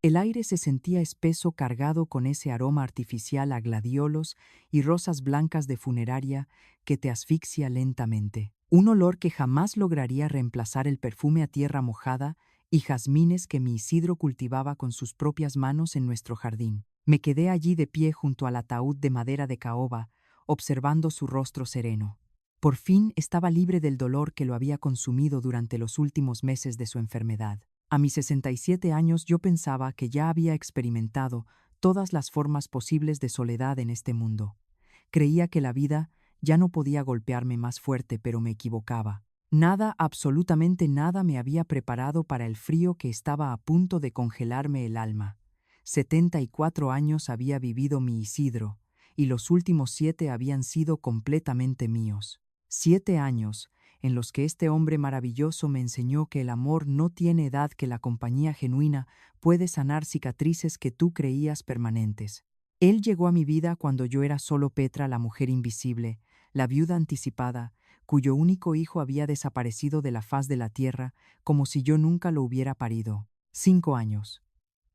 El aire se sentía espeso, cargado con ese aroma artificial a gladiolos y rosas blancas de funeraria que te asfixia lentamente. Un olor que jamás lograría reemplazar el perfume a tierra mojada y jazmines que mi Isidro cultivaba con sus propias manos en nuestro jardín. Me quedé allí de pie junto al ataúd de madera de caoba, observando su rostro sereno. Por fin estaba libre del dolor que lo había consumido durante los últimos meses de su enfermedad. A mis 67 años yo pensaba que ya había experimentado todas las formas posibles de soledad en este mundo. Creía que la vida ya no podía golpearme más fuerte, pero me equivocaba. Nada, absolutamente nada me había preparado para el frío que estaba a punto de congelarme el alma. 74 años había vivido mi Isidro, y los últimos 7 habían sido completamente míos. 7 años en los que este hombre maravilloso me enseñó que el amor no tiene edad, que la compañía genuina puede sanar cicatrices que tú creías permanentes. Él llegó a mi vida cuando yo era solo Petra, la mujer invisible, la viuda anticipada, cuyo único hijo había desaparecido de la faz de la tierra como si yo nunca lo hubiera parido. 5 años.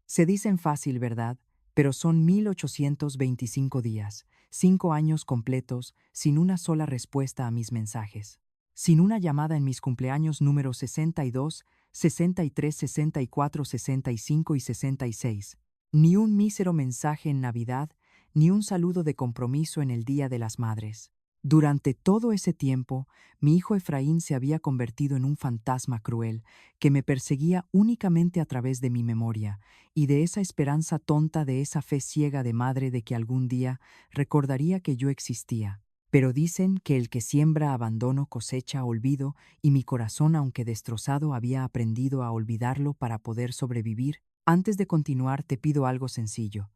Se dicen fácil, ¿verdad? Pero son 1825 días, 5 años completos, sin una sola respuesta a mis mensajes. Sin una llamada en mis cumpleaños números 62, 63, 64, 65 y 66. Ni un mísero mensaje en Navidad, ni un saludo de compromiso en el Día de las Madres. Durante todo ese tiempo, mi hijo Efraín se había convertido en un fantasma cruel que me perseguía únicamente a través de mi memoria y de esa esperanza tonta, de esa fe ciega de madre de que algún día recordaría que yo existía. Pero dicen que el que siembra abandono cosecha olvido, y mi corazón, aunque destrozado, había aprendido a olvidarlo para poder sobrevivir. Antes de continuar, te pido algo sencillo.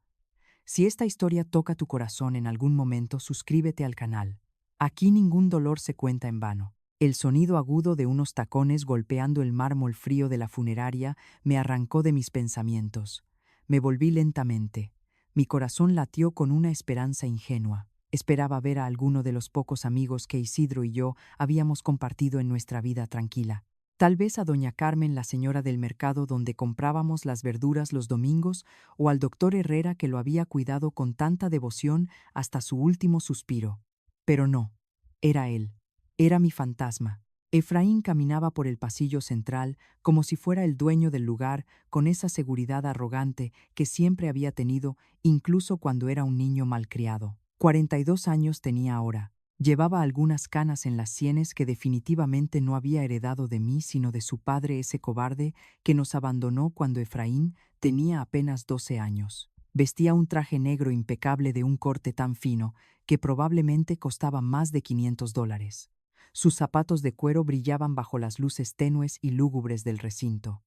Si esta historia toca tu corazón en algún momento, suscríbete al canal. Aquí ningún dolor se cuenta en vano. El sonido agudo de unos tacones golpeando el mármol frío de la funeraria me arrancó de mis pensamientos. Me volví lentamente. Mi corazón latió con una esperanza ingenua. Esperaba ver a alguno de los pocos amigos que Isidro y yo habíamos compartido en nuestra vida tranquila. Tal vez a doña Carmen, la señora del mercado donde comprábamos las verduras los domingos, o al doctor Herrera, que lo había cuidado con tanta devoción hasta su último suspiro. Pero no, era él. Era mi fantasma. Efraín caminaba por el pasillo central como si fuera el dueño del lugar, con esa seguridad arrogante que siempre había tenido, incluso cuando era un niño malcriado. 42 años tenía ahora. Llevaba algunas canas en las sienes que definitivamente no había heredado de mí, sino de su padre, ese cobarde que nos abandonó cuando Efraín tenía apenas 12 años. Vestía un traje negro impecable de un corte tan fino que probablemente costaba más de $500. Sus zapatos de cuero brillaban bajo las luces tenues y lúgubres del recinto.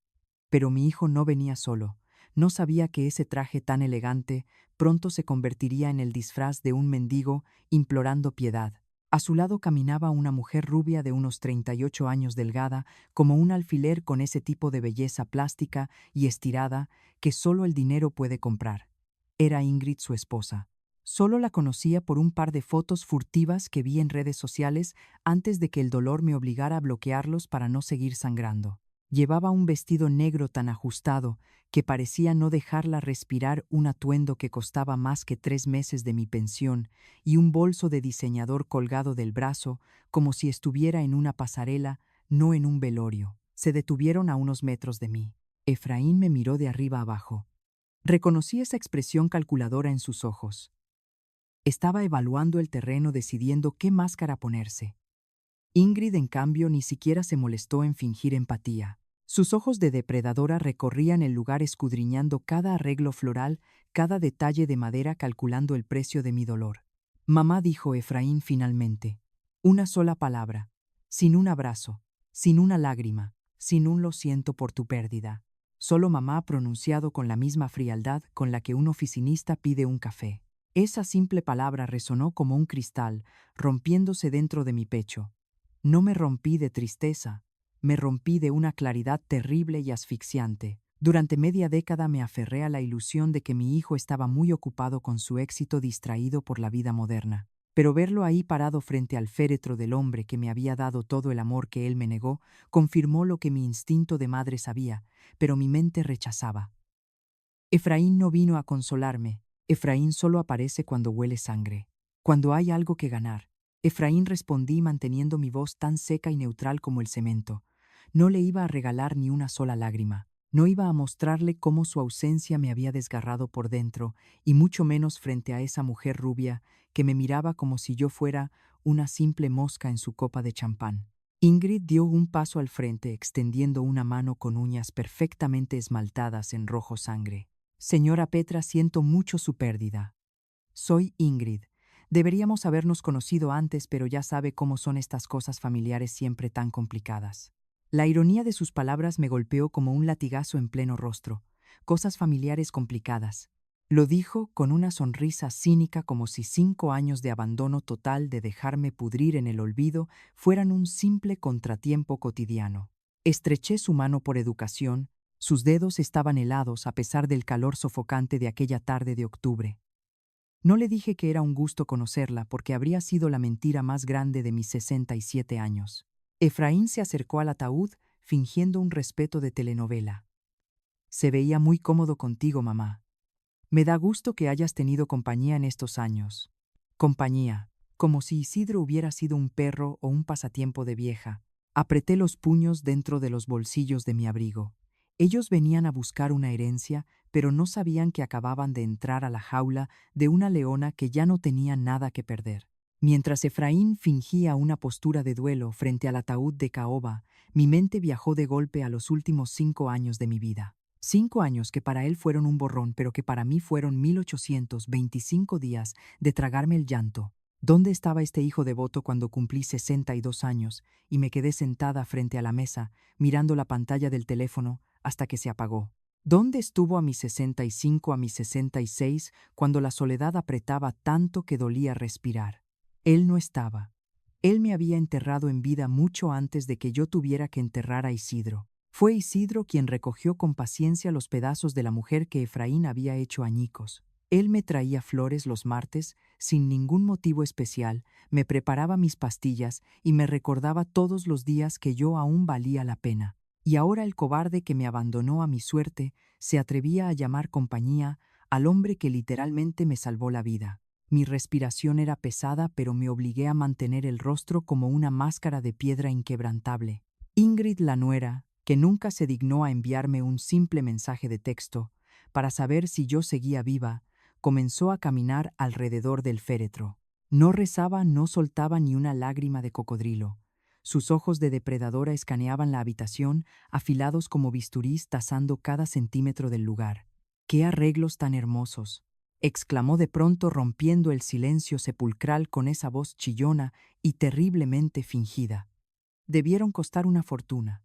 Pero mi hijo no venía solo. No sabía que ese traje tan elegante pronto se convertiría en el disfraz de un mendigo implorando piedad. A su lado caminaba una mujer rubia de unos 38 años, delgada como un alfiler, con ese tipo de belleza plástica y estirada que solo el dinero puede comprar. Era Ingrid, su esposa. Solo la conocía por un par de fotos furtivas que vi en redes sociales antes de que el dolor me obligara a bloquearlos para no seguir sangrando. Llevaba un vestido negro tan ajustado que parecía no dejarla respirar, un atuendo que costaba más que 3 meses de mi pensión, y un bolso de diseñador colgado del brazo, como si estuviera en una pasarela, no en un velorio. Se detuvieron a unos metros de mí. Efraín me miró de arriba abajo. Reconocí esa expresión calculadora en sus ojos. Estaba evaluando el terreno, decidiendo qué máscara ponerse. Ingrid, en cambio, ni siquiera se molestó en fingir empatía. Sus ojos de depredadora recorrían el lugar, escudriñando cada arreglo floral, cada detalle de madera, calculando el precio de mi dolor. Mamá, dijo Efraín finalmente. Una sola palabra, sin un abrazo, sin una lágrima, sin un lo siento por tu pérdida. Solo mamá, pronunciado con la misma frialdad con la que un oficinista pide un café. Esa simple palabra resonó como un cristal, rompiéndose dentro de mi pecho. No me rompí de tristeza, me rompí de una claridad terrible y asfixiante. Durante media década me aferré a la ilusión de que mi hijo estaba muy ocupado con su éxito, distraído por la vida moderna. Pero verlo ahí parado frente al féretro del hombre que me había dado todo el amor que él me negó, confirmó lo que mi instinto de madre sabía, pero mi mente rechazaba. Efraín no vino a consolarme. Efraín solo aparece cuando huele sangre. Cuando hay algo que ganar. Efraín, respondí manteniendo mi voz tan seca y neutral como el cemento. No le iba a regalar ni una sola lágrima. No iba a mostrarle cómo su ausencia me había desgarrado por dentro, y mucho menos frente a esa mujer rubia que me miraba como si yo fuera una simple mosca en su copa de champán. Ingrid dio un paso al frente, extendiendo una mano con uñas perfectamente esmaltadas en rojo sangre. Señora Petra, siento mucho su pérdida. Soy Ingrid. Deberíamos habernos conocido antes, pero ya sabe cómo son estas cosas familiares siempre tan complicadas. La ironía de sus palabras me golpeó como un latigazo en pleno rostro. Cosas familiares complicadas. Lo dijo con una sonrisa cínica, como si 5 años de abandono total, de dejarme pudrir en el olvido, fueran un simple contratiempo cotidiano. Estreché su mano por educación. Sus dedos estaban helados a pesar del calor sofocante de aquella tarde de octubre. No le dije que era un gusto conocerla, porque habría sido la mentira más grande de mis 67 años. Efraín se acercó al ataúd, fingiendo un respeto de telenovela. Se veía muy cómodo contigo, mamá. Me da gusto que hayas tenido compañía en estos años. Compañía, como si Isidro hubiera sido un perro o un pasatiempo de vieja. Apreté los puños dentro de los bolsillos de mi abrigo. Ellos venían a buscar una herencia, pero no sabían que acababan de entrar a la jaula de una leona que ya no tenía nada que perder. Mientras Efraín fingía una postura de duelo frente al ataúd de caoba, mi mente viajó de golpe a los últimos 5 años de mi vida. 5 años que para él fueron un borrón, pero que para mí fueron 1825 días de tragarme el llanto. ¿Dónde estaba este hijo devoto cuando cumplí 62 años y me quedé sentada frente a la mesa, mirando la pantalla del teléfono hasta que se apagó? ¿Dónde estuvo a mis 65, a mis 66, cuando la soledad apretaba tanto que dolía respirar? Él no estaba. Él me había enterrado en vida mucho antes de que yo tuviera que enterrar a Isidro. Fue Isidro quien recogió con paciencia los pedazos de la mujer que Efraín había hecho añicos. Él me traía flores los martes, sin ningún motivo especial, me preparaba mis pastillas y me recordaba todos los días que yo aún valía la pena. Y ahora el cobarde que me abandonó a mi suerte se atrevía a llamar compañía al hombre que literalmente me salvó la vida. Mi respiración era pesada, pero me obligué a mantener el rostro como una máscara de piedra inquebrantable. Ingrid, la nuera, que nunca se dignó a enviarme un simple mensaje de texto para saber si yo seguía viva, comenzó a caminar alrededor del féretro. No rezaba, no soltaba ni una lágrima de cocodrilo. Sus ojos de depredadora escaneaban la habitación, afilados como bisturís, tasando cada centímetro del lugar. ¡Qué arreglos tan hermosos!, exclamó de pronto, rompiendo el silencio sepulcral con esa voz chillona y terriblemente fingida. Debieron costar una fortuna.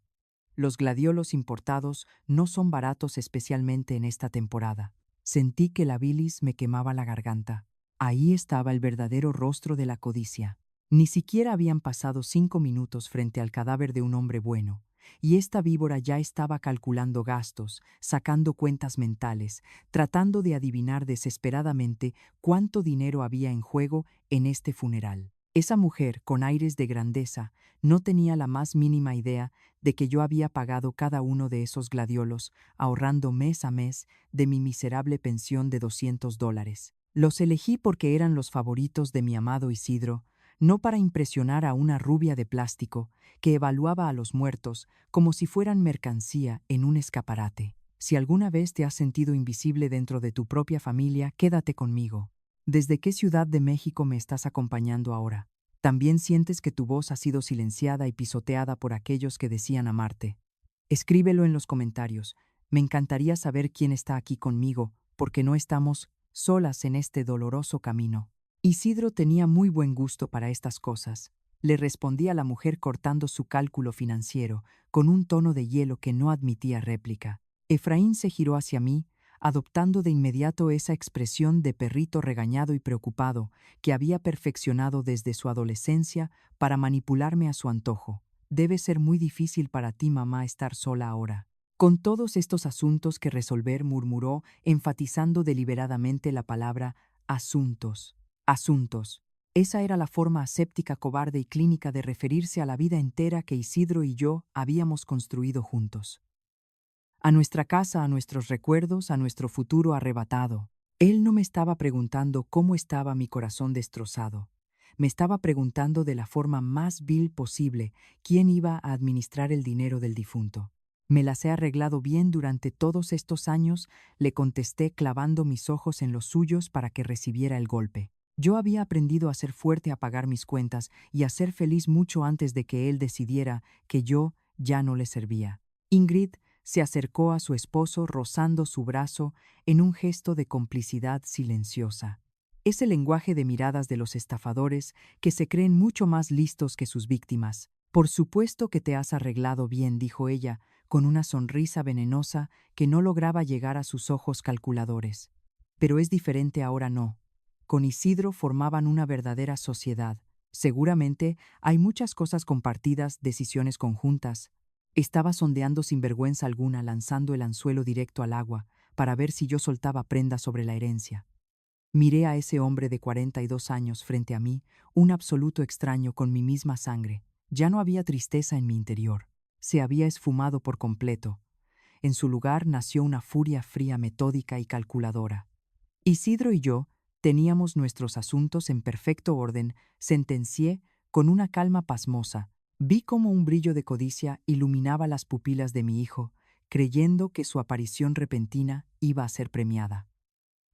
Los gladiolos importados no son baratos, especialmente en esta temporada. Sentí que la bilis me quemaba la garganta. Ahí estaba el verdadero rostro de la codicia. Ni siquiera habían pasado 5 minutos frente al cadáver de un hombre bueno, y esta víbora ya estaba calculando gastos, sacando cuentas mentales, tratando de adivinar desesperadamente cuánto dinero había en juego en este funeral. Esa mujer, con aires de grandeza, no tenía la más mínima idea de que yo había pagado cada uno de esos gladiolos, ahorrando mes a mes de mi miserable pensión de $200. Los elegí porque eran los favoritos de mi amado Isidro, no para impresionar a una rubia de plástico que evaluaba a los muertos como si fueran mercancía en un escaparate. Si alguna vez te has sentido invisible dentro de tu propia familia, quédate conmigo. ¿Desde qué ciudad de México me estás acompañando ahora? ¿También sientes que tu voz ha sido silenciada y pisoteada por aquellos que decían amarte? Escríbelo en los comentarios. Me encantaría saber quién está aquí conmigo, porque no estamos solas en este doloroso camino. Isidro tenía muy buen gusto para estas cosas. Le respondí a la mujer cortando su cálculo financiero, con un tono de hielo que no admitía réplica. Efraín se giró hacia mí, adoptando de inmediato esa expresión de perrito regañado y preocupado que había perfeccionado desde su adolescencia para manipularme a su antojo. Debe ser muy difícil para ti, mamá, estar sola ahora. Con todos estos asuntos que resolver, murmuró, enfatizando deliberadamente la palabra asuntos. Asuntos. Esa era la forma aséptica, cobarde y clínica de referirse a la vida entera que Isidro y yo habíamos construido juntos. a nuestra casa, a nuestros recuerdos, a nuestro futuro arrebatado. Él no me estaba preguntando cómo estaba mi corazón destrozado. Me estaba preguntando de la forma más vil posible quién iba a administrar el dinero del difunto. Me las he arreglado bien durante todos estos años, le contesté clavando mis ojos en los suyos para que recibiera el golpe. Yo había aprendido a ser fuerte, a pagar mis cuentas y a ser feliz mucho antes de que él decidiera que yo ya no le servía. Ingrid se acercó a su esposo rozando su brazo en un gesto de complicidad silenciosa. Es el lenguaje de miradas de los estafadores que se creen mucho más listos que sus víctimas. Por supuesto que te has arreglado bien, dijo ella, con una sonrisa venenosa que no lograba llegar a sus ojos calculadores. Pero es diferente ahora no. Con Isidro formaban una verdadera sociedad. Seguramente hay muchas cosas compartidas, decisiones conjuntas. Estaba sondeando sin vergüenza alguna, lanzando el anzuelo directo al agua, para ver si yo soltaba prenda sobre la herencia. Miré a ese hombre de 42 años frente a mí, un absoluto extraño con mi misma sangre. Ya no había tristeza en mi interior. Se había esfumado por completo. En su lugar nació una furia fría, metódica y calculadora. Isidro y yo teníamos nuestros asuntos en perfecto orden, sentencié con una calma pasmosa. Vi cómo un brillo de codicia iluminaba las pupilas de mi hijo, creyendo que su aparición repentina iba a ser premiada.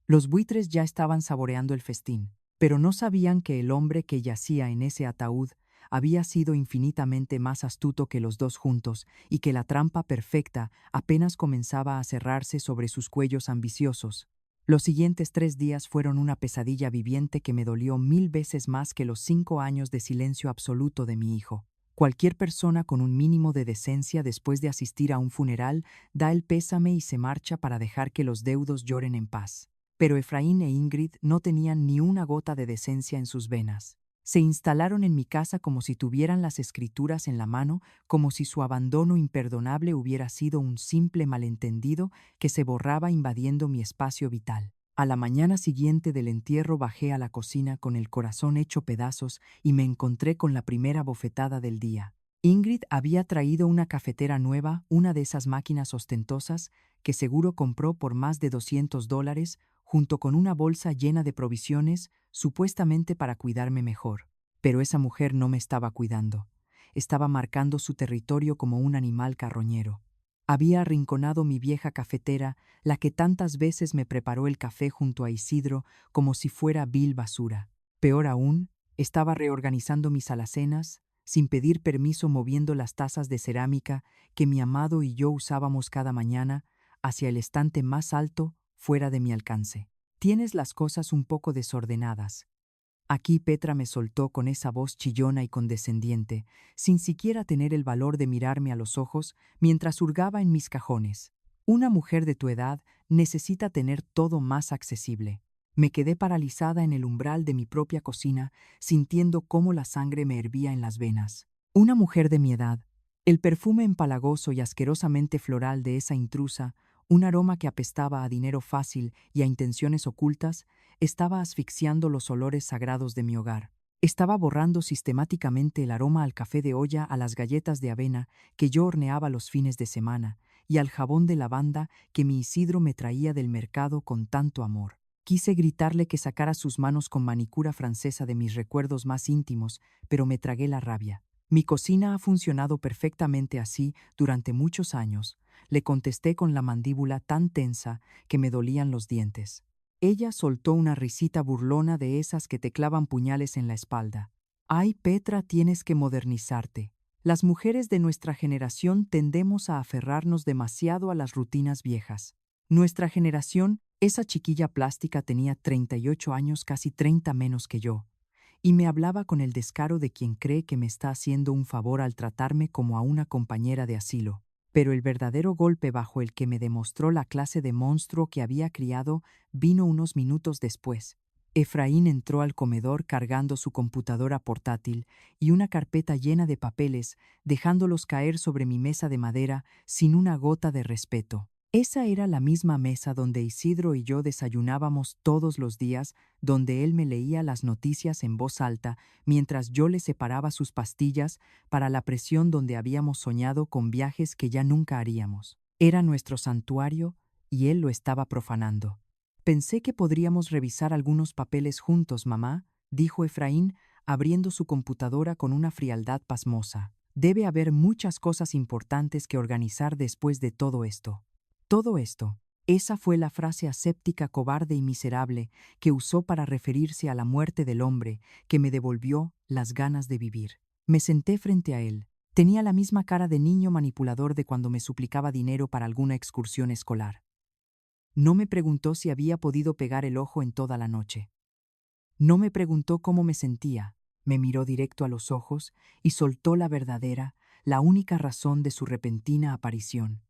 Los buitres ya estaban saboreando el festín, pero no sabían que el hombre que yacía en ese ataúd había sido infinitamente más astuto que los dos juntos y que la trampa perfecta apenas comenzaba a cerrarse sobre sus cuellos ambiciosos. Los siguientes 3 días fueron una pesadilla viviente que me dolió 1000 veces más que los 5 años de silencio absoluto de mi hijo. Cualquier persona con un mínimo de decencia después de asistir a un funeral da el pésame y se marcha para dejar que los deudos lloren en paz. Pero Efraín e Ingrid no tenían ni una gota de decencia en sus venas. Se instalaron en mi casa como si tuvieran las escrituras en la mano, como si su abandono imperdonable hubiera sido un simple malentendido que se borraba invadiendo mi espacio vital. A la mañana siguiente del entierro bajé a la cocina con el corazón hecho pedazos y me encontré con la primera bofetada del día. Ingrid había traído una cafetera nueva, una de esas máquinas ostentosas que seguro compró por más de $200, junto con una bolsa llena de provisiones, supuestamente para cuidarme mejor. Pero esa mujer no me estaba cuidando. Estaba marcando su territorio como un animal carroñero. Había arrinconado mi vieja cafetera, la que tantas veces me preparó el café junto a Isidro, como si fuera vil basura. Peor aún, estaba reorganizando mis alacenas, sin pedir permiso moviendo las tazas de cerámica que mi amado y yo usábamos cada mañana, hacia el estante más alto, fuera de mi alcance. Tienes las cosas un poco desordenadas. Aquí Petra me soltó con esa voz chillona y condescendiente, sin siquiera tener el valor de mirarme a los ojos mientras hurgaba en mis cajones. Una mujer de tu edad necesita tener todo más accesible. Me quedé paralizada en el umbral de mi propia cocina, sintiendo cómo la sangre me hervía en las venas. Una mujer de mi edad. El perfume empalagoso y asquerosamente floral de esa intrusa, un aroma que apestaba a dinero fácil y a intenciones ocultas, estaba asfixiando los olores sagrados de mi hogar. Estaba borrando sistemáticamente el aroma al café de olla, a las galletas de avena que yo horneaba los fines de semana y al jabón de lavanda que mi Isidro me traía del mercado con tanto amor. Quise gritarle que sacara sus manos con manicura francesa de mis recuerdos más íntimos, pero me tragué la rabia. Mi cocina ha funcionado perfectamente así durante muchos años, le contesté con la mandíbula tan tensa que me dolían los dientes. Ella soltó una risita burlona de esas que te clavan puñales en la espalda. Ay, Petra, tienes que modernizarte. Las mujeres de nuestra generación tendemos a aferrarnos demasiado a las rutinas viejas. Nuestra generación, esa chiquilla plástica tenía 38 años, casi 30 menos que yo, y me hablaba con el descaro de quien cree que me está haciendo un favor al tratarme como a una compañera de asilo. Pero el verdadero golpe bajo el que me demostró la clase de monstruo que había criado vino unos minutos después. Efraín entró al comedor cargando su computadora portátil y una carpeta llena de papeles, dejándolos caer sobre mi mesa de madera sin una gota de respeto. Esa era la misma mesa donde Isidro y yo desayunábamos todos los días, donde él me leía las noticias en voz alta, mientras yo le separaba sus pastillas para la presión, donde habíamos soñado con viajes que ya nunca haríamos. Era nuestro santuario y él lo estaba profanando. Pensé que podríamos revisar algunos papeles juntos, mamá, dijo Efraín, abriendo su computadora con una frialdad pasmosa. Debe haber muchas cosas importantes que organizar después de todo esto. Todo esto. Esa fue la frase aséptica, cobarde y miserable que usó para referirse a la muerte del hombre que me devolvió las ganas de vivir. Me senté frente a él. Tenía la misma cara de niño manipulador de cuando me suplicaba dinero para alguna excursión escolar. No me preguntó si había podido pegar el ojo en toda la noche. No me preguntó cómo me sentía. Me miró directo a los ojos y soltó la verdadera, la única razón de su repentina aparición.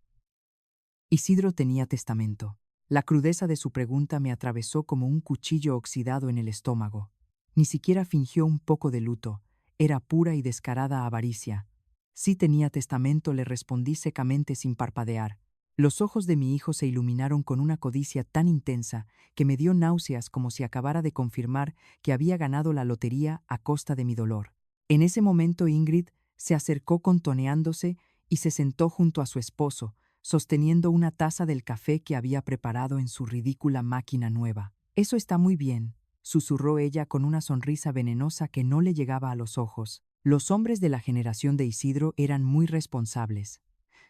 Isidro tenía testamento. La crudeza de su pregunta me atravesó como un cuchillo oxidado en el estómago. Ni siquiera fingió un poco de luto. Era pura y descarada avaricia. Sí tenía testamento, le respondí secamente sin parpadear. Los ojos de mi hijo se iluminaron con una codicia tan intensa que me dio náuseas, como si acabara de confirmar que había ganado la lotería a costa de mi dolor. En ese momento Ingrid se acercó contoneándose y se sentó junto a su esposo, sosteniendo una taza del café que había preparado en su ridícula máquina nueva. «Eso está muy bien», susurró ella con una sonrisa venenosa que no le llegaba a los ojos. Los hombres de la generación de Isidro eran muy responsables.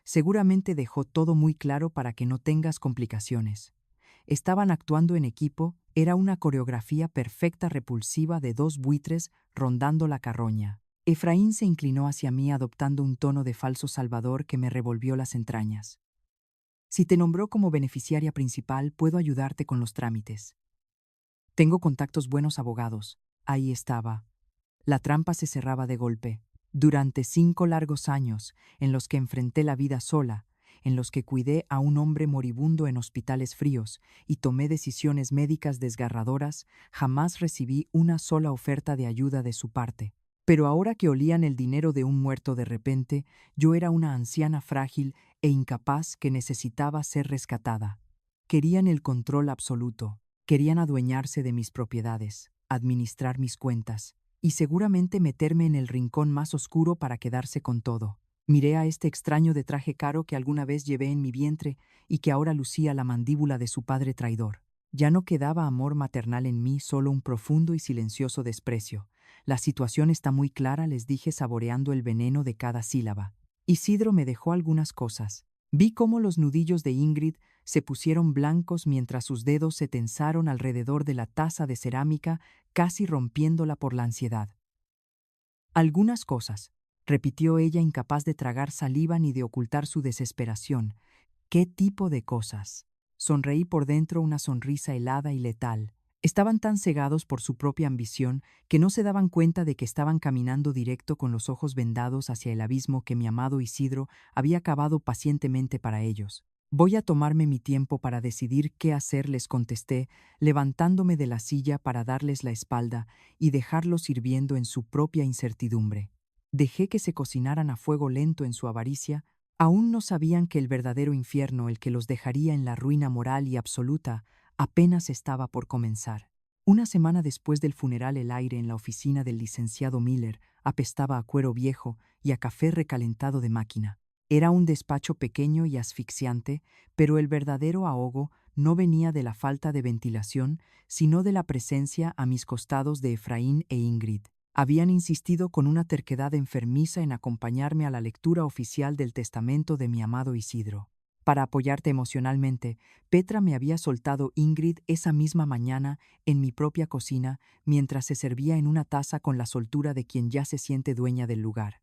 Seguramente dejó todo muy claro para que no tengas complicaciones. Estaban actuando en equipo, era una coreografía perfecta, repulsiva, de dos buitres rondando la carroña. Efraín se inclinó hacia mí adoptando un tono de falso salvador que me revolvió las entrañas. «Si te nombró como beneficiaria principal, puedo ayudarte con los trámites. Tengo contactos, buenos abogados». Ahí estaba. La trampa se cerraba de golpe. Durante 5 largos años, en los que enfrenté la vida sola, en los que cuidé a un hombre moribundo en hospitales fríos y tomé decisiones médicas desgarradoras, jamás recibí una sola oferta de ayuda de su parte. Pero ahora que olían el dinero de un muerto de repente, yo era una anciana frágil e incapaz que necesitaba ser rescatada. Querían el control absoluto, querían adueñarse de mis propiedades, administrar mis cuentas y seguramente meterme en el rincón más oscuro para quedarse con todo. Miré a este extraño de traje caro que alguna vez llevé en mi vientre y que ahora lucía la mandíbula de su padre traidor. Ya no quedaba amor maternal en mí, solo un profundo y silencioso desprecio. «La situación está muy clara», les dije saboreando el veneno de cada sílaba. Isidro me dejó algunas cosas. Vi cómo los nudillos de Ingrid se pusieron blancos mientras sus dedos se tensaron alrededor de la taza de cerámica, casi rompiéndola por la ansiedad. «Algunas cosas», repitió ella, incapaz de tragar saliva ni de ocultar su desesperación. «¿Qué tipo de cosas?». Sonreí por dentro, una sonrisa helada y letal. Estaban tan cegados por su propia ambición que no se daban cuenta de que estaban caminando directo con los ojos vendados hacia el abismo que mi amado Isidro había cavado pacientemente para ellos. «Voy a tomarme mi tiempo para decidir qué hacer», les contesté, levantándome de la silla para darles la espalda y dejarlos hirviendo en su propia incertidumbre. Dejé que se cocinaran a fuego lento en su avaricia. Aún no sabían que el verdadero infierno, el que los dejaría en la ruina moral y absoluta, apenas estaba por comenzar. Una semana después del funeral, el aire en la oficina del licenciado Miller apestaba a cuero viejo y a café recalentado de máquina. Era un despacho pequeño y asfixiante, pero el verdadero ahogo no venía de la falta de ventilación, sino de la presencia a mis costados de Efraín e Ingrid. Habían insistido con una terquedad enfermiza en acompañarme a la lectura oficial del testamento de mi amado Isidro. «Para apoyarte emocionalmente, Petra», me había soltado Ingrid esa misma mañana en mi propia cocina, mientras se servía en una taza con la soltura de quien ya se siente dueña del lugar.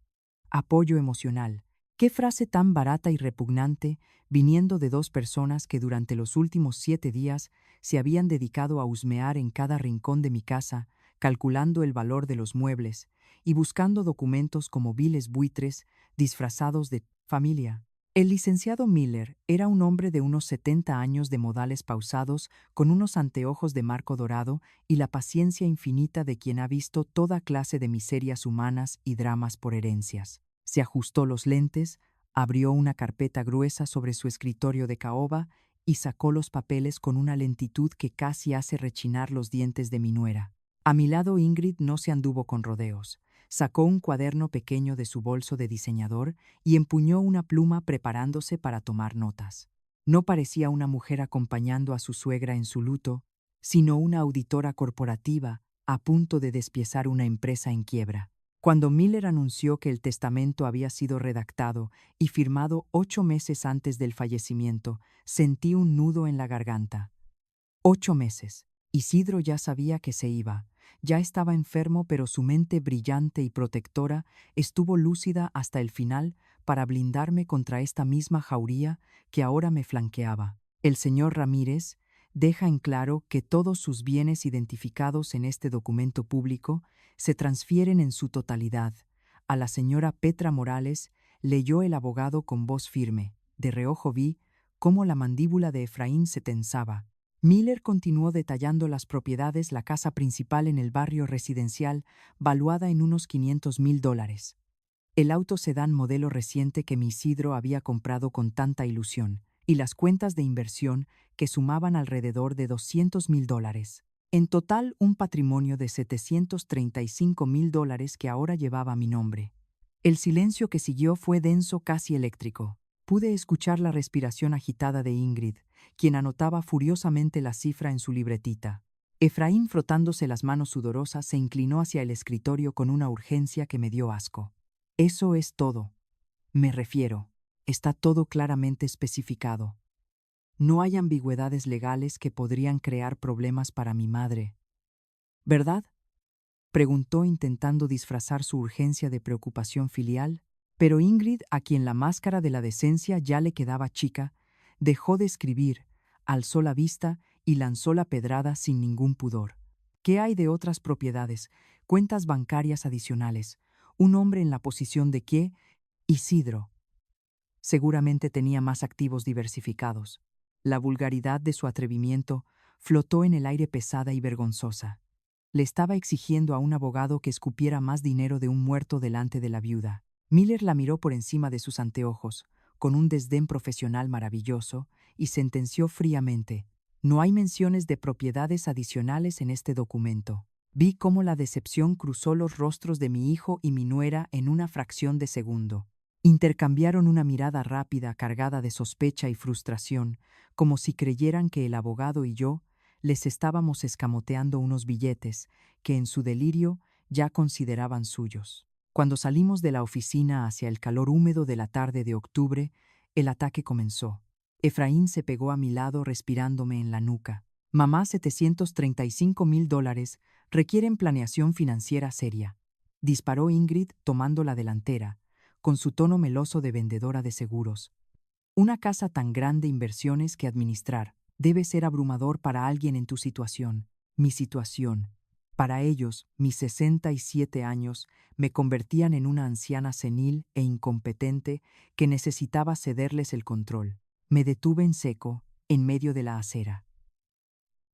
Apoyo emocional. Qué frase tan barata y repugnante, viniendo de dos personas que durante los últimos 7 días se habían dedicado a husmear en cada rincón de mi casa, calculando el valor de los muebles y buscando documentos como viles buitres disfrazados de familia. El licenciado Miller era un hombre de unos 70 años, de modales pausados, con unos anteojos de marco dorado y la paciencia infinita de quien ha visto toda clase de miserias humanas y dramas por herencias. Se ajustó los lentes, abrió una carpeta gruesa sobre su escritorio de caoba y sacó los papeles con una lentitud que casi hace rechinar los dientes de mi nuera. A mi lado Ingrid no se anduvo con rodeos. Sacó un cuaderno pequeño de su bolso de diseñador y empuñó una pluma preparándose para tomar notas. No parecía una mujer acompañando a su suegra en su luto, sino una auditora corporativa a punto de despiezar una empresa en quiebra. Cuando Miller anunció que el testamento había sido redactado y firmado 8 meses antes del fallecimiento, sentí un nudo en la garganta. 8 meses. Isidro ya sabía que se iba. Ya estaba enfermo, pero su mente brillante y protectora estuvo lúcida hasta el final para blindarme contra esta misma jauría que ahora me flanqueaba. El señor Ramírez deja en claro que todos sus bienes identificados en este documento público se transfieren en su totalidad. A la señora Petra Morales leyó el abogado con voz firme. De reojo vi cómo la mandíbula de Efraín se tensaba. Miller continuó detallando las propiedades, la casa principal en el barrio residencial, valuada en unos $500,000. El auto sedán modelo reciente que mi Isidro había comprado con tanta ilusión, y las cuentas de inversión que sumaban alrededor de $200,000. En total, un patrimonio de $735,000 que ahora llevaba mi nombre. El silencio que siguió fue denso, casi eléctrico. Pude escuchar la respiración agitada de Ingrid, quien anotaba furiosamente la cifra en su libretita. Efraín, frotándose las manos sudorosas, se inclinó hacia el escritorio con una urgencia que me dio asco. Eso es todo. Me refiero, está todo claramente especificado. No hay ambigüedades legales que podrían crear problemas para mi madre. ¿Verdad?, preguntó intentando disfrazar su urgencia de preocupación filial, pero Ingrid, a quien la máscara de la decencia ya le quedaba chica, dejó de escribir, alzó la vista y lanzó la pedrada sin ningún pudor. ¿Qué hay de otras propiedades, cuentas bancarias adicionales? Un hombre en la posición de qué? Isidro. Seguramente tenía más activos diversificados. La vulgaridad de su atrevimiento flotó en el aire pesada y vergonzosa. Le estaba exigiendo a un abogado que escupiera más dinero de un muerto delante de la viuda. Miller la miró por encima de sus anteojos, con un desdén profesional maravilloso, y sentenció fríamente: no hay menciones de propiedades adicionales en este documento. Vi cómo la decepción cruzó los rostros de mi hijo y mi nuera en una fracción de segundo. Intercambiaron una mirada rápida cargada de sospecha y frustración, como si creyeran que el abogado y yo les estábamos escamoteando unos billetes que en su delirio ya consideraban suyos. Cuando salimos de la oficina hacia el calor húmedo de la tarde de octubre, el ataque comenzó. Efraín se pegó a mi lado respirándome en la nuca. Mamá, $735,000 requieren planeación financiera seria, disparó Ingrid tomando la delantera, con su tono meloso de vendedora de seguros. Una casa tan grande, inversiones que administrar, debe ser abrumador para alguien en tu situación, mi situación. Para ellos, mis 67 años me convertían en una anciana senil e incompetente que necesitaba cederles el control. Me detuve en seco, en medio de la acera.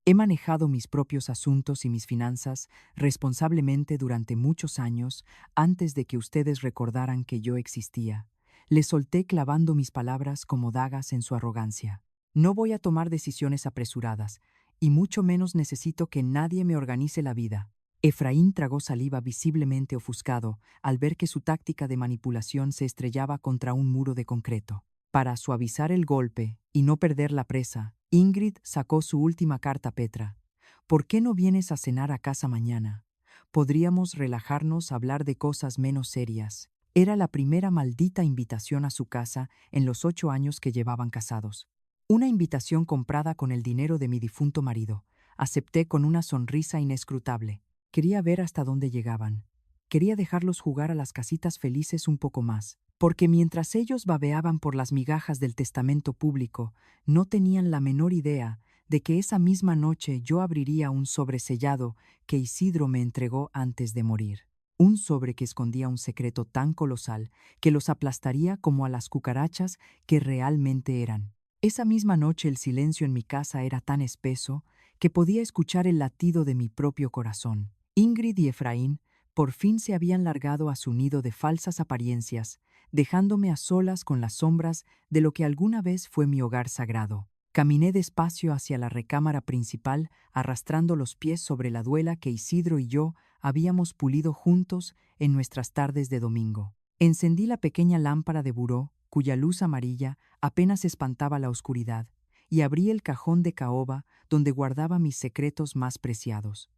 He manejado mis propios asuntos y mis finanzas responsablemente durante muchos años antes de que ustedes recordaran que yo existía. Le solté clavando mis palabras como dagas en su arrogancia. No voy a tomar decisiones apresuradas, y mucho menos necesito que nadie me organice la vida. Efraín tragó saliva visiblemente ofuscado al ver que su táctica de manipulación se estrellaba contra un muro de concreto. Para suavizar el golpe y no perder la presa, Ingrid sacó su última carta a Petra. ¿Por qué no vienes a cenar a casa mañana? Podríamos relajarnos, hablar de cosas menos serias. Era la primera maldita invitación a su casa en los 8 años que llevaban casados. Una invitación comprada con el dinero de mi difunto marido. Acepté con una sonrisa inescrutable. Quería ver hasta dónde llegaban. Quería dejarlos jugar a las casitas felices un poco más, porque mientras ellos babeaban por las migajas del testamento público, no tenían la menor idea de que esa misma noche yo abriría un sobre sellado que Isidro me entregó antes de morir. Un sobre que escondía un secreto tan colosal que los aplastaría como a las cucarachas que realmente eran. Esa misma noche el silencio en mi casa era tan espeso que podía escuchar el latido de mi propio corazón. Ingrid y Efraín por fin se habían largado a su nido de falsas apariencias, dejándome a solas con las sombras de lo que alguna vez fue mi hogar sagrado. Caminé despacio hacia la recámara principal, arrastrando los pies sobre la duela que Isidro y yo habíamos pulido juntos en nuestras tardes de domingo. Encendí la pequeña lámpara de buró, cuya luz amarilla apenas espantaba la oscuridad, y abrí el cajón de caoba donde guardaba mis secretos más preciados.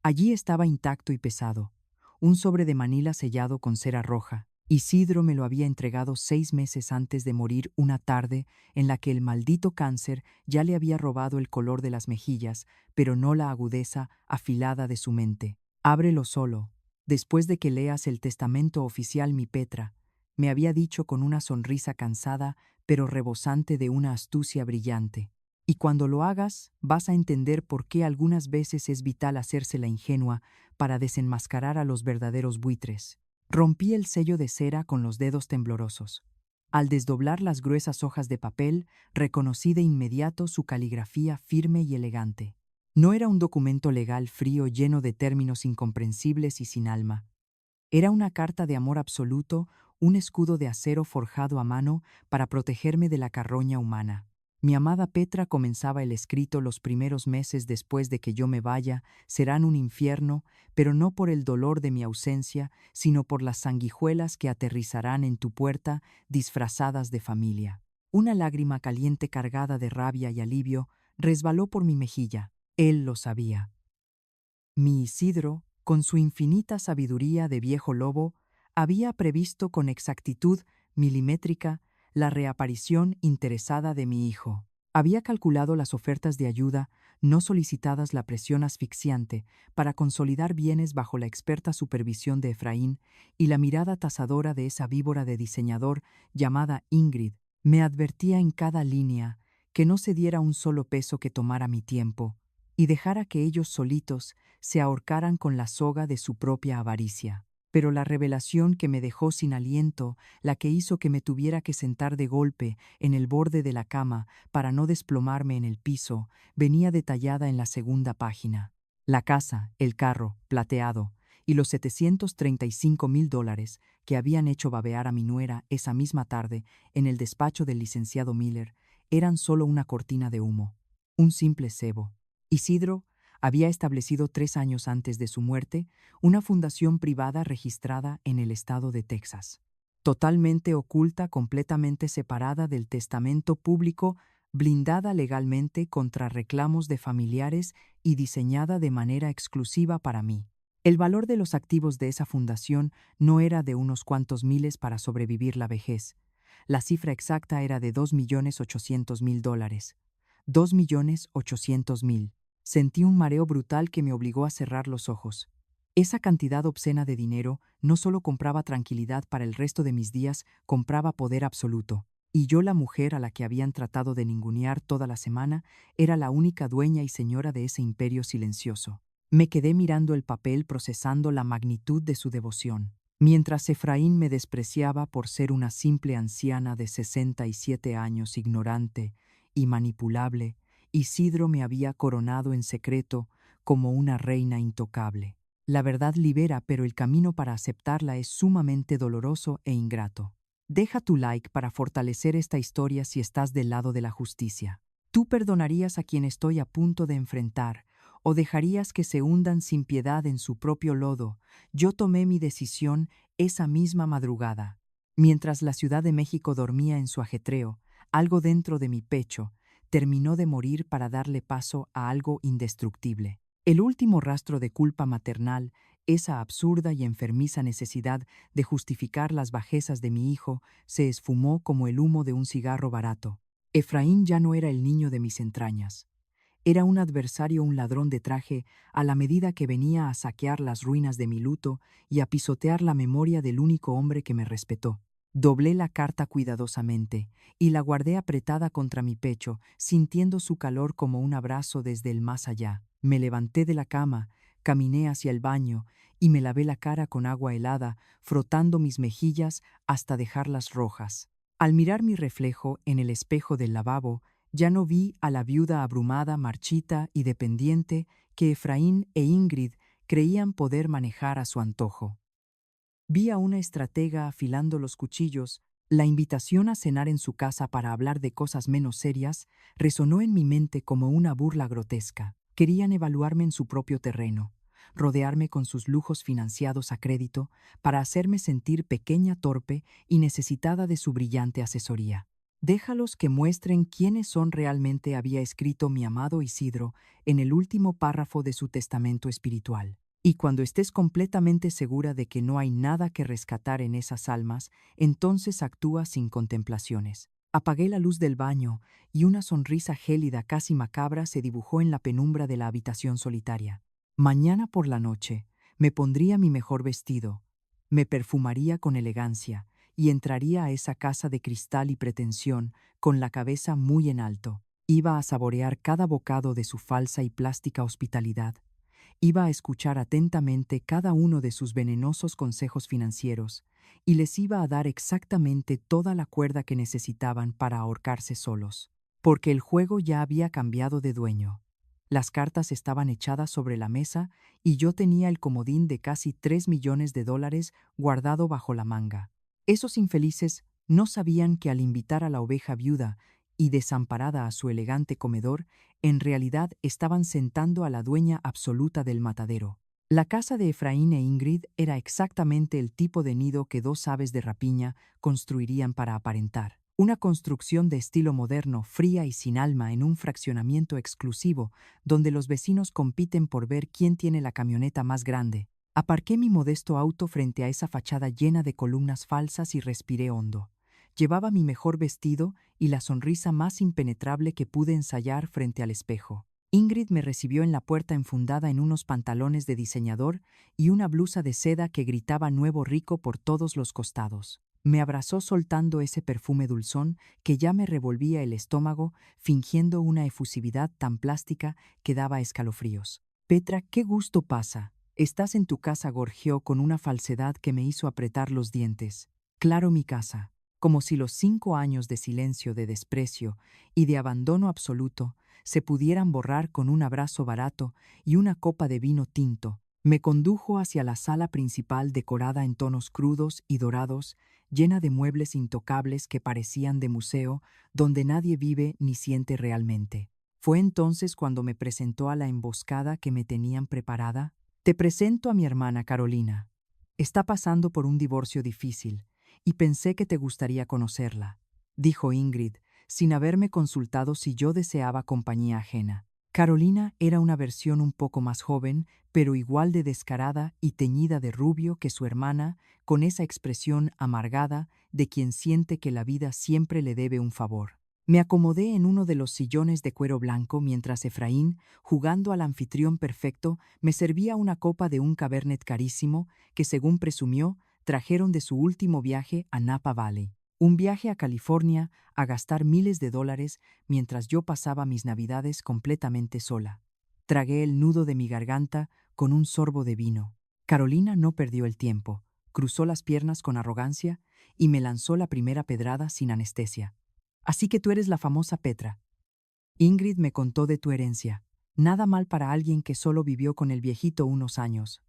Allí estaba intacto y pesado, un sobre de Manila sellado con cera roja. Isidro me lo había entregado 6 meses antes de morir, una tarde en la que el maldito cáncer ya le había robado el color de las mejillas, pero no la agudeza afilada de su mente. Ábrelo solo. Después de que leas el testamento oficial, mi Petra, me había dicho con una sonrisa cansada, pero rebosante de una astucia brillante. Y cuando lo hagas, vas a entender por qué algunas veces es vital hacerse la ingenua para desenmascarar a los verdaderos buitres. Rompí el sello de cera con los dedos temblorosos. Al desdoblar las gruesas hojas de papel, reconocí de inmediato su caligrafía firme y elegante. No era un documento legal frío lleno de términos incomprensibles y sin alma. Era una carta de amor absoluto, un escudo de acero forjado a mano para protegerme de la carroña humana. Mi amada Petra, comenzaba el escrito, los primeros meses después de que yo me vaya serán un infierno, pero no por el dolor de mi ausencia, sino por las sanguijuelas que aterrizarán en tu puerta disfrazadas de familia. Una lágrima caliente cargada de rabia y alivio resbaló por mi mejilla. Él lo sabía. Mi Isidro, con su infinita sabiduría de viejo lobo, había previsto con exactitud milimétrica la reaparición interesada de mi hijo. Había calculado las ofertas de ayuda no solicitadas, la presión asfixiante para consolidar bienes bajo la experta supervisión de Efraín y la mirada tasadora de esa víbora de diseñador llamada Ingrid. Me advertía en cada línea que no se diera un solo peso que tomara mi tiempo y dejara que ellos solitos se ahorcaran con la soga de su propia avaricia. Pero la revelación que me dejó sin aliento, la que hizo que me tuviera que sentar de golpe en el borde de la cama para no desplomarme en el piso, venía detallada en la segunda página. La casa, el carro, plateado, y los $735,000 que habían hecho babear a mi nuera esa misma tarde en el despacho del licenciado Miller eran solo una cortina de humo, un simple cebo. Isidro había establecido 3 años antes de su muerte una fundación privada registrada en el estado de Texas, totalmente oculta, completamente separada del testamento público, blindada legalmente contra reclamos de familiares y diseñada de manera exclusiva para mí. El valor de los activos de esa fundación no era de unos cuantos miles para sobrevivir la vejez. La cifra exacta era de $2,800,000. $2,800,000. Sentí un mareo brutal que me obligó a cerrar los ojos. Esa cantidad obscena de dinero no solo compraba tranquilidad para el resto de mis días, compraba poder absoluto. Y yo, la mujer a la que habían tratado de ningunear toda la semana, era la única dueña y señora de ese imperio silencioso. Me quedé mirando el papel, procesando la magnitud de su devoción. Mientras Efraín me despreciaba por ser una simple anciana de 67 años, ignorante y manipulable, Isidro me había coronado en secreto como una reina intocable. La verdad libera, pero el camino para aceptarla es sumamente doloroso e ingrato. Deja tu like para fortalecer esta historia si estás del lado de la justicia. ¿Tú perdonarías a quien estoy a punto de enfrentar o dejarías que se hundan sin piedad en su propio lodo? Yo tomé mi decisión esa misma madrugada. Mientras la Ciudad de México dormía en su ajetreo, algo dentro de mi pecho terminó de morir para darle paso a algo indestructible. El último rastro de culpa maternal, esa absurda y enfermiza necesidad de justificar las bajezas de mi hijo, se esfumó como el humo de un cigarro barato. Efraín ya no era el niño de mis entrañas. Era un adversario, un ladrón de traje, a la medida que venía a saquear las ruinas de mi luto y a pisotear la memoria del único hombre que me respetó. Doblé la carta cuidadosamente y la guardé apretada contra mi pecho, sintiendo su calor como un abrazo desde el más allá. Me levanté de la cama, caminé hacia el baño y me lavé la cara con agua helada, frotando mis mejillas hasta dejarlas rojas. Al mirar mi reflejo en el espejo del lavabo, ya no vi a la viuda abrumada, marchita y dependiente que Efraín e Ingrid creían poder manejar a su antojo. Vi a una estratega afilando los cuchillos, La invitación a cenar en su casa para hablar de cosas menos serias resonó en mi mente como una burla grotesca. Querían evaluarme en su propio terreno, rodearme con sus lujos financiados a crédito para hacerme sentir pequeña, torpe y necesitada de su brillante asesoría. Déjalos que muestren quiénes son realmente, había escrito mi amado Isidro en el último párrafo de su testamento espiritual. Y cuando estés completamente segura de que no hay nada que rescatar en esas almas, entonces actúa sin contemplaciones. Apagué la luz del baño y una sonrisa gélida, casi macabra, se dibujó en la penumbra de la habitación solitaria. Mañana por la noche me pondría mi mejor vestido, me perfumaría con elegancia y entraría a esa casa de cristal y pretensión con la cabeza muy en alto. Iba a saborear cada bocado de su falsa y plástica hospitalidad. Iba a escuchar atentamente cada uno de sus venenosos consejos financieros y les iba a dar exactamente toda la cuerda que necesitaban para ahorcarse solos. Porque el juego ya había cambiado de dueño. Las cartas estaban echadas sobre la mesa y yo tenía el comodín de casi $3 millones guardado bajo la manga. Esos infelices no sabían que al invitar a la oveja viuda y desamparada a su elegante comedor, en realidad estaban sentando a la dueña absoluta del matadero. La casa de Efraín e Ingrid era exactamente el tipo de nido que dos aves de rapiña construirían para aparentar. Una construcción de estilo moderno, fría y sin alma, en un fraccionamiento exclusivo, donde los vecinos compiten por ver quién tiene la camioneta más grande. Aparqué mi modesto auto frente a esa fachada llena de columnas falsas y respiré hondo. Llevaba mi mejor vestido y la sonrisa más impenetrable que pude ensayar frente al espejo. Ingrid me recibió en la puerta enfundada en unos pantalones de diseñador y una blusa de seda que gritaba nuevo rico por todos los costados. Me abrazó soltando ese perfume dulzón que ya me revolvía el estómago, fingiendo una efusividad tan plástica que daba escalofríos. «Petra, qué gusto pasa. Estás en tu casa», gorjeó con una falsedad que me hizo apretar los dientes. «Claro, mi casa». Como si los 5 años de silencio, de desprecio y de abandono absoluto se pudieran borrar con un abrazo barato y una copa de vino tinto. Me condujo hacia la sala principal decorada en tonos crudos y dorados, llena de muebles intocables que parecían de museo, donde nadie vive ni siente realmente. Fue entonces cuando me presentó a la emboscada que me tenían preparada. «Te presento a mi hermana Carolina. Está pasando por un divorcio difícil y pensé que te gustaría conocerla», dijo Ingrid, sin haberme consultado si yo deseaba compañía ajena. Carolina era una versión un poco más joven, pero igual de descarada y teñida de rubio que su hermana, con esa expresión amargada de quien siente que la vida siempre le debe un favor. Me acomodé en uno de los sillones de cuero blanco mientras Efraín, jugando al anfitrión perfecto, me servía una copa de un cabernet carísimo que, según presumió, trajeron de su último viaje a Napa Valley. Un viaje a California a gastar miles de dólares mientras yo pasaba mis navidades completamente sola. Tragué el nudo de mi garganta con un sorbo de vino. Carolina no perdió el tiempo, cruzó las piernas con arrogancia y me lanzó la primera pedrada sin anestesia. «Así que tú eres la famosa Petra. Ingrid me contó de tu herencia. Nada mal para alguien que solo vivió con el viejito unos años.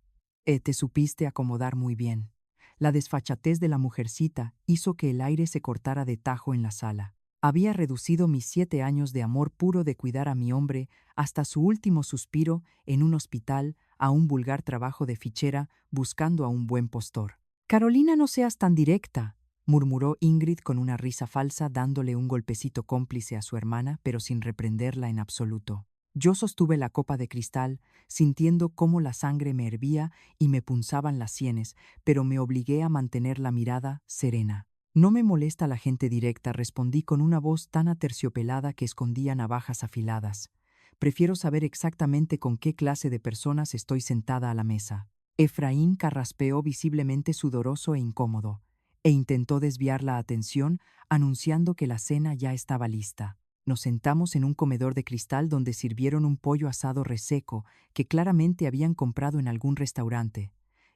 Te supiste acomodar muy bien». La desfachatez de la mujercita hizo que el aire se cortara de tajo en la sala. Había reducido mis 7 años de amor puro de cuidar a mi hombre hasta su último suspiro en un hospital a un vulgar trabajo de fichera buscando a un buen postor. «Carolina, no seas tan directa», murmuró Ingrid con una risa falsa, dándole un golpecito cómplice a su hermana, pero sin reprenderla en absoluto. Yo sostuve la copa de cristal, sintiendo cómo la sangre me hervía y me punzaban las sienes, pero me obligué a mantener la mirada serena. «No me molesta la gente directa», respondí con una voz tan aterciopelada que escondía navajas afiladas. «Prefiero saber exactamente con qué clase de personas estoy sentada a la mesa». Efraín carraspeó visiblemente sudoroso e incómodo, e intentó desviar la atención, anunciando que la cena ya estaba lista. Nos sentamos en un comedor de cristal donde sirvieron un pollo asado reseco que claramente habían comprado en algún restaurante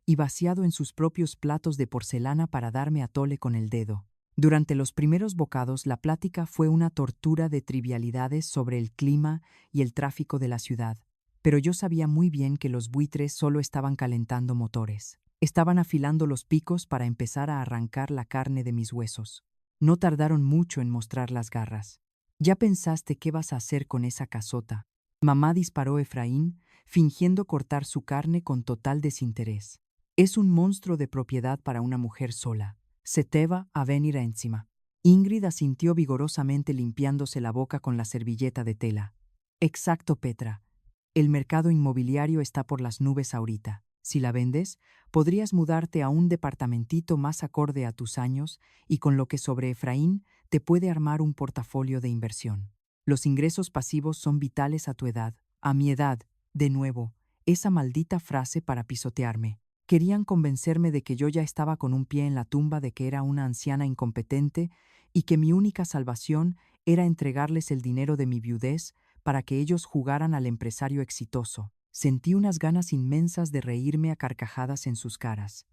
y vaciado en sus propios platos de porcelana para darme a tole con el dedo. Durante los primeros bocados la plática fue una tortura de trivialidades sobre el clima y el tráfico de la ciudad, pero yo sabía muy bien que los buitres solo estaban calentando motores. Estaban afilando los picos para empezar a arrancar la carne de mis huesos. No tardaron mucho en mostrar las garras. ¿Ya pensaste qué vas a hacer con esa casota? Mamá disparó a Efraín, fingiendo cortar su carne con total desinterés. Es un monstruo de propiedad para una mujer sola. Se te va a venir encima. Ingrid asintió vigorosamente limpiándose la boca con la servilleta de tela. Exacto, Petra. El mercado inmobiliario está por las nubes ahorita. Si la vendes, podrías mudarte a un departamentito más acorde a tus años y con lo que sobre Efraín te puede armar un portafolio de inversión. Los ingresos pasivos son vitales a tu edad. A mi edad, de nuevo, esa maldita frase para pisotearme. Querían convencerme de que yo ya estaba con un pie en la tumba, de que era una anciana incompetente y que mi única salvación era entregarles el dinero de mi viudez para que ellos jugaran al empresario exitoso. Sentí unas ganas inmensas de reírme a carcajadas en sus caras.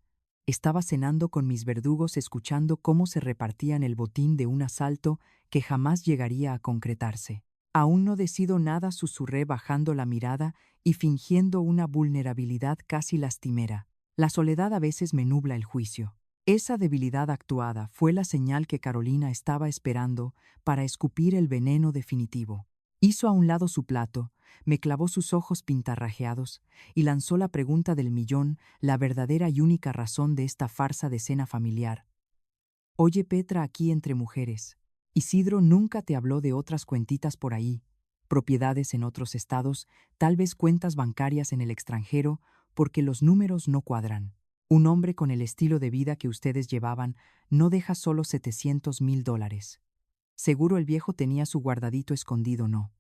Estaba cenando con mis verdugos escuchando cómo se repartían el botín de un asalto que jamás llegaría a concretarse. Aún no decido nada, susurré bajando la mirada y fingiendo una vulnerabilidad casi lastimera. La soledad a veces me nubla el juicio. Esa debilidad actuada fue la señal que Carolina estaba esperando para escupir el veneno definitivo. Hizo a un lado su plato, me clavó sus ojos pintarrajeados y lanzó la pregunta del millón, la verdadera y única razón de esta farsa de cena familiar. Oye, Petra, aquí entre mujeres, ¿Isidro nunca te habló de otras cuentitas por ahí? Propiedades en otros estados, tal vez cuentas bancarias en el extranjero, porque los números no cuadran. Un hombre con el estilo de vida que ustedes llevaban no deja solo $700,000. Seguro el viejo tenía su guardadito escondido, ¿no?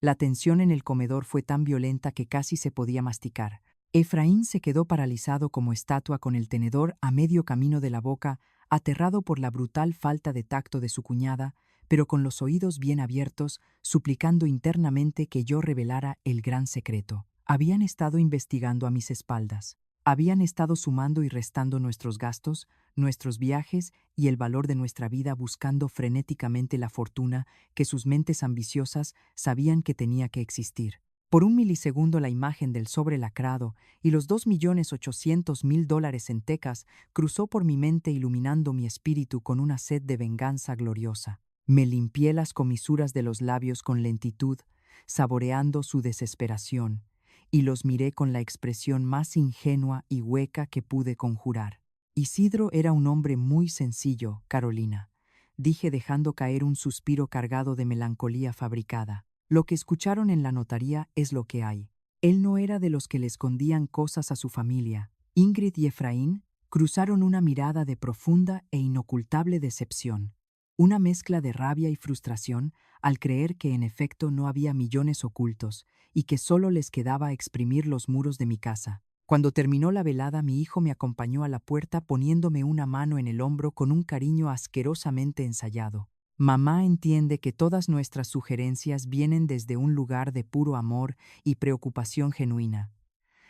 La tensión en el comedor fue tan violenta que casi se podía masticar. Efraín se quedó paralizado como estatua con el tenedor a medio camino de la boca, aterrado por la brutal falta de tacto de su cuñada, pero con los oídos bien abiertos, suplicando internamente que yo revelara el gran secreto. Habían estado investigando a mis espaldas. Habían estado sumando y restando nuestros gastos, nuestros viajes y el valor de nuestra vida, buscando frenéticamente la fortuna que sus mentes ambiciosas sabían que tenía que existir. Por un milisegundo la imagen del sobre lacrado y los $2,800,000 en tecas cruzó por mi mente, iluminando mi espíritu con una sed de venganza gloriosa. Me limpié las comisuras de los labios con lentitud, saboreando su desesperación, y los miré con la expresión más ingenua y hueca que pude conjurar. Isidro era un hombre muy sencillo, Carolina, dije dejando caer un suspiro cargado de melancolía fabricada. Lo que escucharon en la notaría es lo que hay. Él no era de los que le escondían cosas a su familia. Ingrid y Efraín cruzaron una mirada de profunda e inocultable decepción, una mezcla de rabia y frustración al creer que en efecto no había millones ocultos y que solo les quedaba exprimir los muros de mi casa. Cuando terminó la velada, mi hijo me acompañó a la puerta poniéndome una mano en el hombro con un cariño asquerosamente ensayado. Mamá entiende que todas nuestras sugerencias vienen desde un lugar de puro amor y preocupación genuina.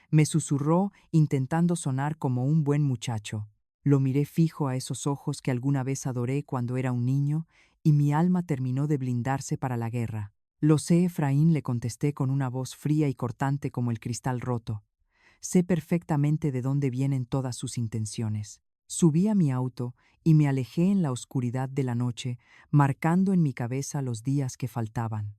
Me susurró, intentando sonar como un buen muchacho. Lo miré fijo a esos ojos que alguna vez adoré cuando era un niño, y mi alma terminó de blindarse para la guerra. Lo sé, Efraín, le contesté con una voz fría y cortante como el cristal roto. Sé perfectamente de dónde vienen todas sus intenciones. Subí a mi auto y me alejé en la oscuridad de la noche, marcando en mi cabeza los días que faltaban.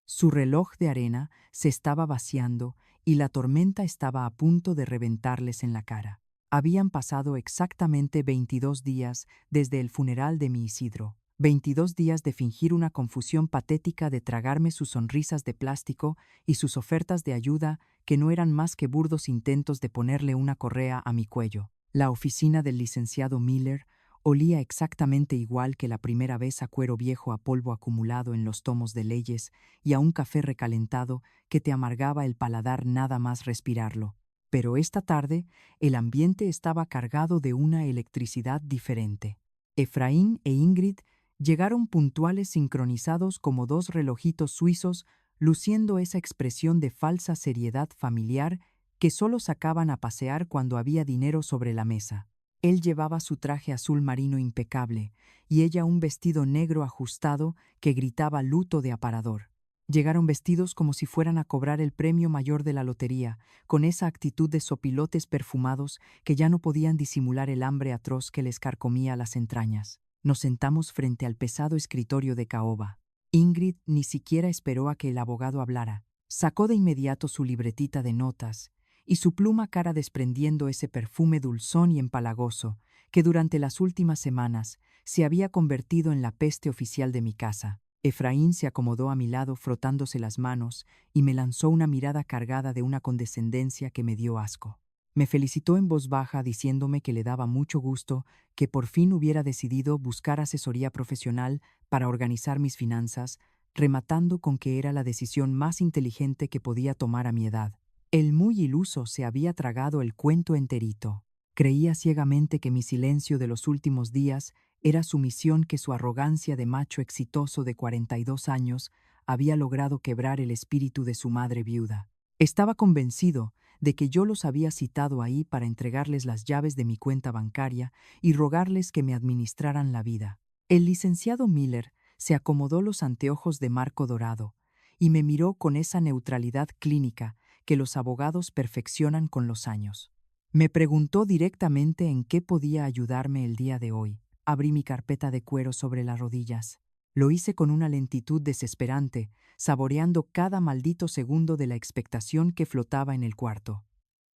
Su reloj de arena se estaba vaciando y la tormenta estaba a punto de reventarles en la cara. Habían pasado exactamente 22 días desde el funeral de mi Isidro. 22 días de fingir una confusión patética, de tragarme sus sonrisas de plástico y sus ofertas de ayuda que no eran más que burdos intentos de ponerle una correa a mi cuello. La oficina del licenciado Miller olía exactamente igual que la primera vez, a cuero viejo, a polvo acumulado en los tomos de leyes y a un café recalentado que te amargaba el paladar nada más respirarlo. Pero esta tarde el ambiente estaba cargado de una electricidad diferente. Efraín e Ingrid llegaron puntuales, sincronizados como dos relojitos suizos, luciendo esa expresión de falsa seriedad familiar que solo sacaban a pasear cuando había dinero sobre la mesa. Él llevaba su traje azul marino impecable y ella un vestido negro ajustado que gritaba luto de aparador. Llegaron vestidos como si fueran a cobrar el premio mayor de la lotería, con esa actitud de sopilotes perfumados que ya no podían disimular el hambre atroz que les carcomía las entrañas. Nos sentamos frente al pesado escritorio de caoba. Ingrid ni siquiera esperó a que el abogado hablara. Sacó de inmediato su libretita de notas y su pluma cara desprendiendo ese perfume dulzón y empalagoso que durante las últimas semanas se había convertido en la peste oficial de mi casa. Efraín se acomodó a mi lado frotándose las manos y me lanzó una mirada cargada de una condescendencia que me dio asco. Me felicitó en voz baja diciéndome que le daba mucho gusto que por fin hubiera decidido buscar asesoría profesional para organizar mis finanzas, rematando con que era la decisión más inteligente que podía tomar a mi edad. El muy iluso se había tragado el cuento enterito. Creía ciegamente que mi silencio de los últimos días era sumisión que su arrogancia de macho exitoso de 42 años había logrado quebrar el espíritu de su madre viuda. Estaba convencido de que yo los había citado ahí para entregarles las llaves de mi cuenta bancaria y rogarles que me administraran la vida. El licenciado Miller se acomodó los anteojos de marco dorado y me miró con esa neutralidad clínica que los abogados perfeccionan con los años. Me preguntó directamente en qué podía ayudarme el día de hoy. Abrí mi carpeta de cuero sobre las rodillas. Lo hice con una lentitud desesperante, saboreando cada maldito segundo de la expectación que flotaba en el cuarto.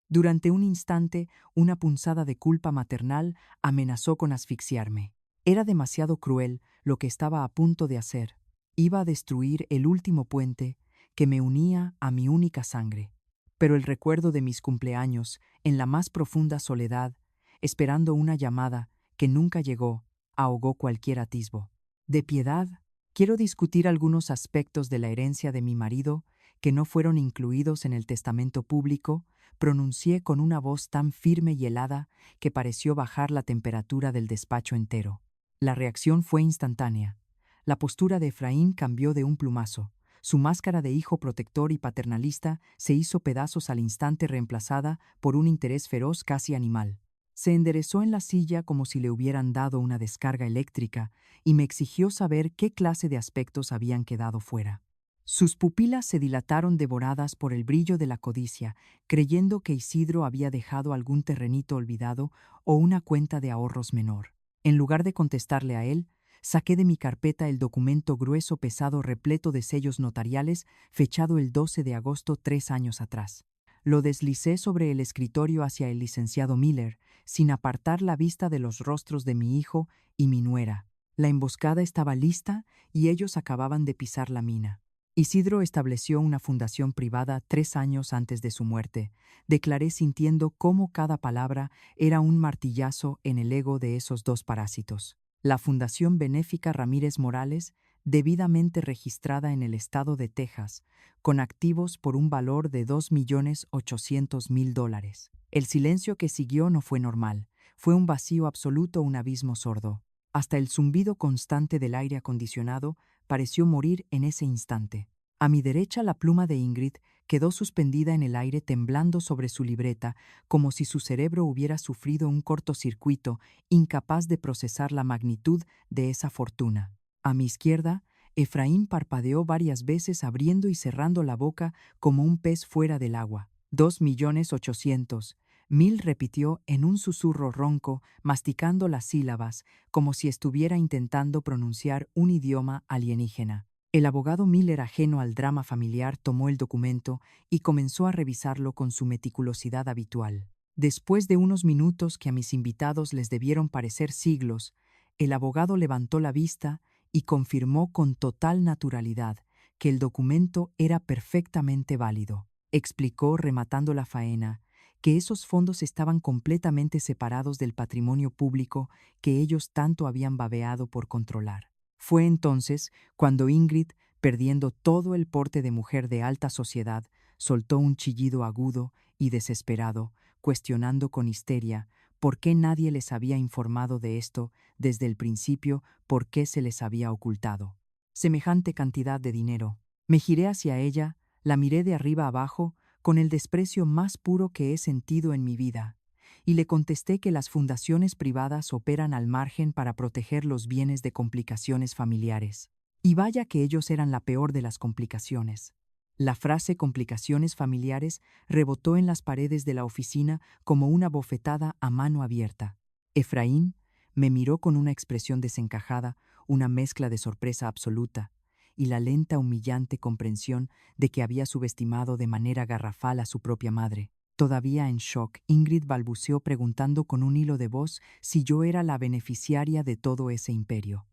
Durante un instante, una punzada de culpa maternal amenazó con asfixiarme. Era demasiado cruel lo que estaba a punto de hacer. Iba a destruir el último puente que me unía a mi única sangre. Pero el recuerdo de mis cumpleaños, en la más profunda soledad, esperando una llamada que nunca llegó, ahogó cualquier atisbo. De piedad, quiero discutir algunos aspectos de la herencia de mi marido que no fueron incluidos en el testamento público, pronuncié con una voz tan firme y helada que pareció bajar la temperatura del despacho entero. La reacción fue instantánea. La postura de Efraín cambió de un plumazo. Su máscara de hijo protector y paternalista se hizo pedazos al instante reemplazada por un interés feroz casi animal. Se enderezó en la silla como si le hubieran dado una descarga eléctrica y me exigió saber qué clase de aspectos habían quedado fuera. Sus pupilas se dilataron devoradas por el brillo de la codicia, creyendo que Isidro había dejado algún terrenito olvidado o una cuenta de ahorros menor. En lugar de contestarle a él, saqué de mi carpeta el documento grueso pesado repleto de sellos notariales fechado el 12 de agosto 3 años atrás. Lo deslicé sobre el escritorio hacia el licenciado Miller, sin apartar la vista de los rostros de mi hijo y mi nuera. La emboscada estaba lista y ellos acababan de pisar la mina. Isidro estableció una fundación privada 3 años antes de su muerte. Declaré sintiendo cómo cada palabra era un martillazo en el ego de esos dos parásitos. La Fundación Benéfica Ramírez Morales, debidamente registrada en el estado de Texas, con activos por un valor de $2.800.000. El silencio que siguió no fue normal. Fue un vacío absoluto, un abismo sordo. Hasta el zumbido constante del aire acondicionado pareció morir en ese instante. A mi derecha la pluma de Ingrid quedó suspendida en el aire temblando sobre su libreta, como si su cerebro hubiera sufrido un cortocircuito, incapaz de procesar la magnitud de esa fortuna. A mi izquierda, Efraín parpadeó varias veces abriendo y cerrando la boca como un pez fuera del agua. 2.800.000 repitió en un susurro ronco, masticando las sílabas, como si estuviera intentando pronunciar un idioma alienígena. El abogado Miller, ajeno al drama familiar, tomó el documento y comenzó a revisarlo con su meticulosidad habitual. Después de unos minutos que a mis invitados les debieron parecer siglos, el abogado levantó la vista y confirmó con total naturalidad que el documento era perfectamente válido. Explicó, rematando la faena, que esos fondos estaban completamente separados del patrimonio público que ellos tanto habían babeado por controlar. Fue entonces cuando Ingrid, perdiendo todo el porte de mujer de alta sociedad, soltó un chillido agudo y desesperado, cuestionando con histeria por qué nadie les había informado de esto desde el principio, por qué se les había ocultado semejante cantidad de dinero. Me giré hacia ella, la miré de arriba abajo, con el desprecio más puro que he sentido en mi vida, y le contesté que las fundaciones privadas operan al margen para proteger los bienes de complicaciones familiares. Y vaya que ellos eran la peor de las complicaciones. La frase complicaciones familiares rebotó en las paredes de la oficina como una bofetada a mano abierta. Efraín Me miró con una expresión desencajada, una mezcla de sorpresa absoluta, y la lenta humillante comprensión de que había subestimado de manera garrafal a su propia madre. Todavía en shock, Ingrid balbuceó preguntando con un hilo de voz si yo era la beneficiaria de todo ese imperio.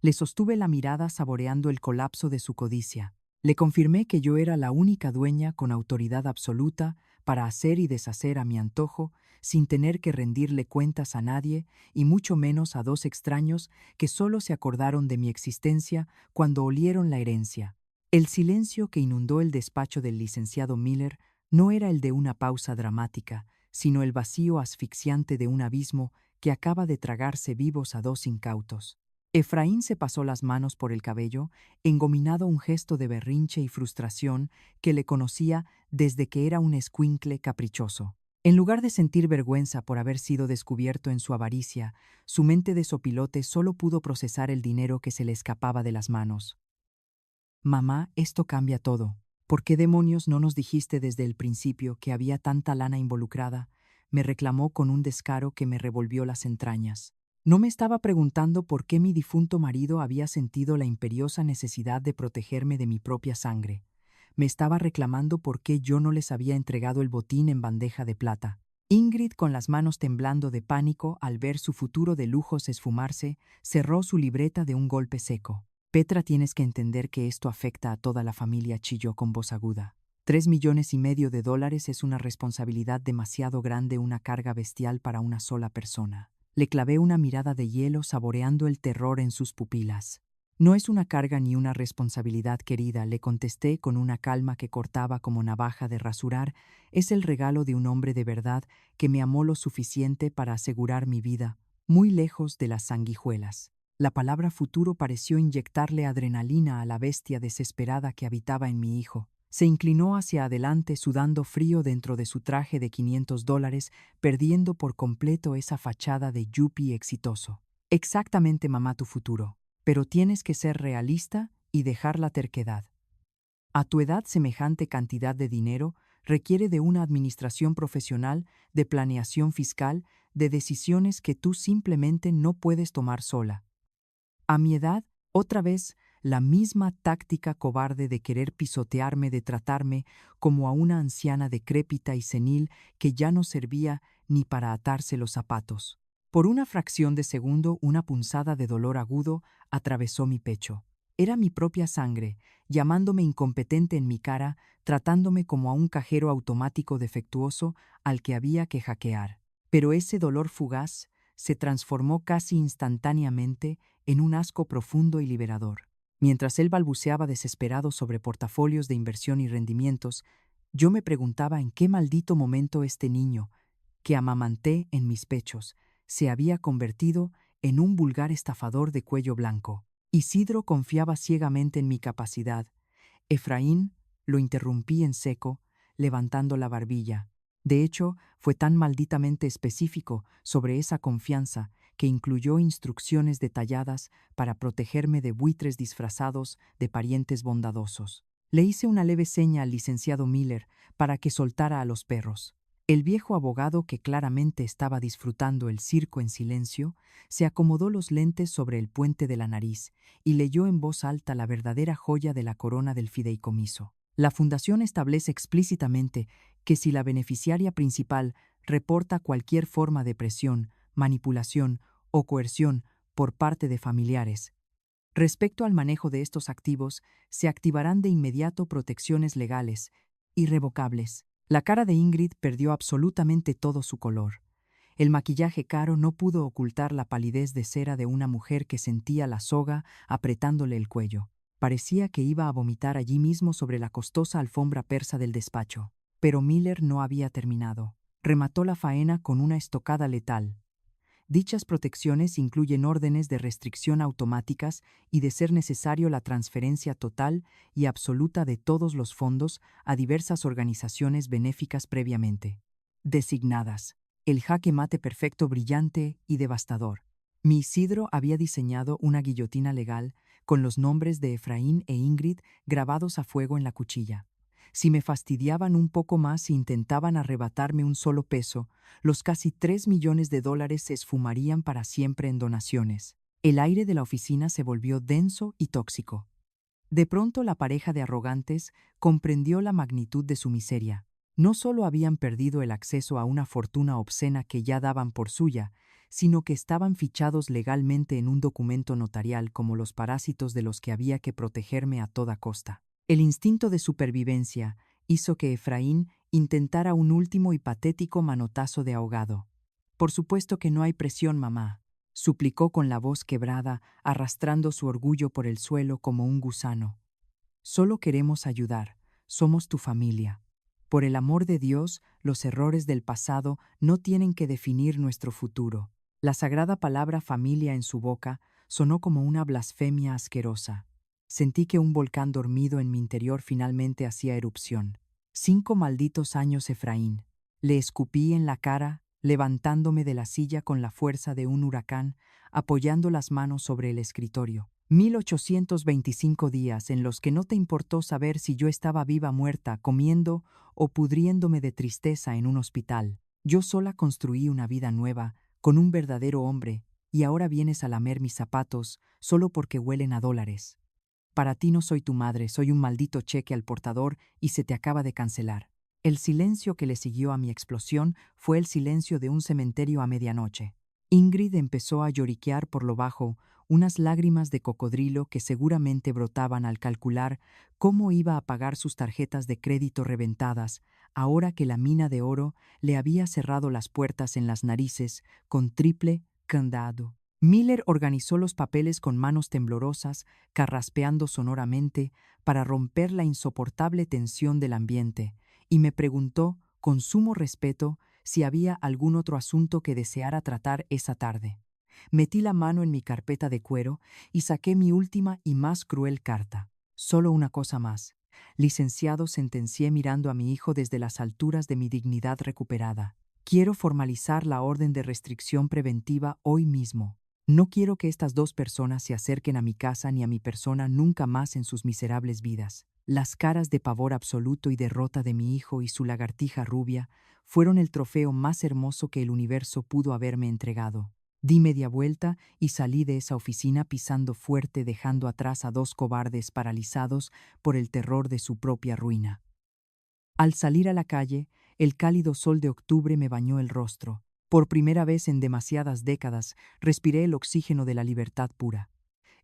Le sostuve la mirada saboreando el colapso de su codicia. Le confirmé que yo era la única dueña con autoridad absoluta para hacer y deshacer a mi antojo, sin tener que rendirle cuentas a nadie, y mucho menos a dos extraños que solo se acordaron de mi existencia cuando olieron la herencia. El silencio que inundó el despacho del licenciado Miller no era el de una pausa dramática, sino el vacío asfixiante de un abismo que acaba de tragarse vivos a dos incautos. Efraín se pasó las manos por el cabello, engominado un gesto de berrinche y frustración que le conocía desde que era un escuincle caprichoso. En lugar de sentir vergüenza por haber sido descubierto en su avaricia, su mente de sopilote solo pudo procesar el dinero que se le escapaba de las manos. «Mamá, esto cambia todo. ¿Por qué demonios no nos dijiste desde el principio que había tanta lana involucrada?», me reclamó con un descaro que me revolvió las entrañas. No me estaba preguntando por qué mi difunto marido había sentido la imperiosa necesidad de protegerme de mi propia sangre. Me estaba reclamando por qué yo no les había entregado el botín en bandeja de plata. Ingrid, con las manos temblando de pánico al ver su futuro de lujos esfumarse, cerró su libreta de un golpe seco. «Petra, tienes que entender que esto afecta a toda la familia», chilló con voz aguda. $3,500,000 es una responsabilidad demasiado grande, una carga bestial para una sola persona. Le clavé una mirada de hielo saboreando el terror en sus pupilas. «No es una carga ni una responsabilidad, querida», le contesté con una calma que cortaba como navaja de rasurar. «Es el regalo de un hombre de verdad que me amó lo suficiente para asegurar mi vida, muy lejos de las sanguijuelas». La palabra futuro pareció inyectarle adrenalina a la bestia desesperada que habitaba en mi hijo. Se inclinó hacia adelante sudando frío dentro de su traje de $500, perdiendo por completo esa fachada de yuppie exitoso. «Exactamente, mamá, tu futuro. Pero tienes que ser realista y dejar la terquedad. A tu edad, semejante cantidad de dinero requiere de una administración profesional, de planeación fiscal, de decisiones que tú simplemente no puedes tomar sola. A mi edad, otra vez, la misma táctica cobarde de querer pisotearme, de tratarme como a una anciana decrépita y senil que ya no servía ni para atarse los zapatos». Por una fracción de segundo, una punzada de dolor agudo atravesó mi pecho. Era mi propia sangre, llamándome incompetente en mi cara, tratándome como a un cajero automático defectuoso al que había que hackear. Pero ese dolor fugaz se transformó casi instantáneamente en un asco profundo y liberador. Mientras él balbuceaba desesperado sobre portafolios de inversión y rendimientos, yo me preguntaba en qué maldito momento este niño, que amamanté en mis pechos, se había convertido en un vulgar estafador de cuello blanco. Isidro confiaba ciegamente en mi capacidad. Efraín, lo interrumpí en seco, levantando la barbilla. De hecho, fue tan malditamente específico sobre esa confianza que incluyó instrucciones detalladas para protegerme de buitres disfrazados de parientes bondadosos. Le hice una leve seña al licenciado Miller para que soltara a los perros. El viejo abogado, que claramente estaba disfrutando el circo en silencio, se acomodó los lentes sobre el puente de la nariz y leyó en voz alta la verdadera joya de la corona del fideicomiso. La fundación establece explícitamente que si la beneficiaria principal reporta cualquier forma de presión, manipulación o coerción por parte de familiares respecto al manejo de estos activos, se activarán de inmediato protecciones legales, irrevocables. La cara de Ingrid perdió absolutamente todo su color. El maquillaje caro no pudo ocultar la palidez de cera de una mujer que sentía la soga apretándole el cuello. Parecía que iba a vomitar allí mismo sobre la costosa alfombra persa del despacho. Pero Miller no había terminado. Remató la faena con una estocada letal. Dichas protecciones incluyen órdenes de restricción automáticas y, de ser necesario, la transferencia total y absoluta de todos los fondos a diversas organizaciones benéficas previamente designadas. El jaque mate perfecto, brillante y devastador. Mi Isidro había diseñado una guillotina legal con los nombres de Efraín e Ingrid grabados a fuego en la cuchilla. Si me fastidiaban un poco más e intentaban arrebatarme un solo peso, los casi 3 millones de dólares se esfumarían para siempre en donaciones. El aire de la oficina se volvió denso y tóxico. De pronto la pareja de arrogantes comprendió la magnitud de su miseria. No solo habían perdido el acceso a una fortuna obscena que ya daban por suya, sino que estaban fichados legalmente en un documento notarial como los parásitos de los que había que protegerme a toda costa. El instinto de supervivencia hizo que Efraín intentara un último y patético manotazo de ahogado. «Por supuesto que no hay presión, mamá», suplicó con la voz quebrada, arrastrando su orgullo por el suelo como un gusano. «Solo queremos ayudar. Somos tu familia. Por el amor de Dios, los errores del pasado no tienen que definir nuestro futuro». La sagrada palabra familia en su boca sonó como una blasfemia asquerosa. Sentí que un volcán dormido en mi interior finalmente hacía erupción. 5 malditos años, Efraín. Le escupí en la cara, levantándome de la silla con la fuerza de un huracán, apoyando las manos sobre el escritorio. 1825 días en los que no te importó saber si yo estaba viva, muerta, comiendo o pudriéndome de tristeza en un hospital. Yo sola construí una vida nueva, con un verdadero hombre, y ahora vienes a lamer mis zapatos solo porque huelen a dólares. Para ti no soy tu madre, soy un maldito cheque al portador y se te acaba de cancelar. El silencio que le siguió a mi explosión fue el silencio de un cementerio a medianoche. Ingrid empezó a lloriquear por lo bajo, unas lágrimas de cocodrilo que seguramente brotaban al calcular cómo iba a pagar sus tarjetas de crédito reventadas, ahora que la mina de oro le había cerrado las puertas en las narices con triple candado. Miller organizó los papeles con manos temblorosas, carraspeando sonoramente para romper la insoportable tensión del ambiente, y me preguntó, con sumo respeto, si había algún otro asunto que deseara tratar esa tarde. Metí la mano en mi carpeta de cuero y saqué mi última y más cruel carta. Solo una cosa más. Licenciado, sentencié mirando a mi hijo desde las alturas de mi dignidad recuperada. Quiero formalizar la orden de restricción preventiva hoy mismo. No quiero que estas dos personas se acerquen a mi casa ni a mi persona nunca más en sus miserables vidas. Las caras de pavor absoluto y derrota de mi hijo y su lagartija rubia fueron el trofeo más hermoso que el universo pudo haberme entregado. Di media vuelta y salí de esa oficina pisando fuerte, dejando atrás a dos cobardes paralizados por el terror de su propia ruina. Al salir a la calle, el cálido sol de octubre me bañó el rostro. Por primera vez en demasiadas décadas, respiré el oxígeno de la libertad pura.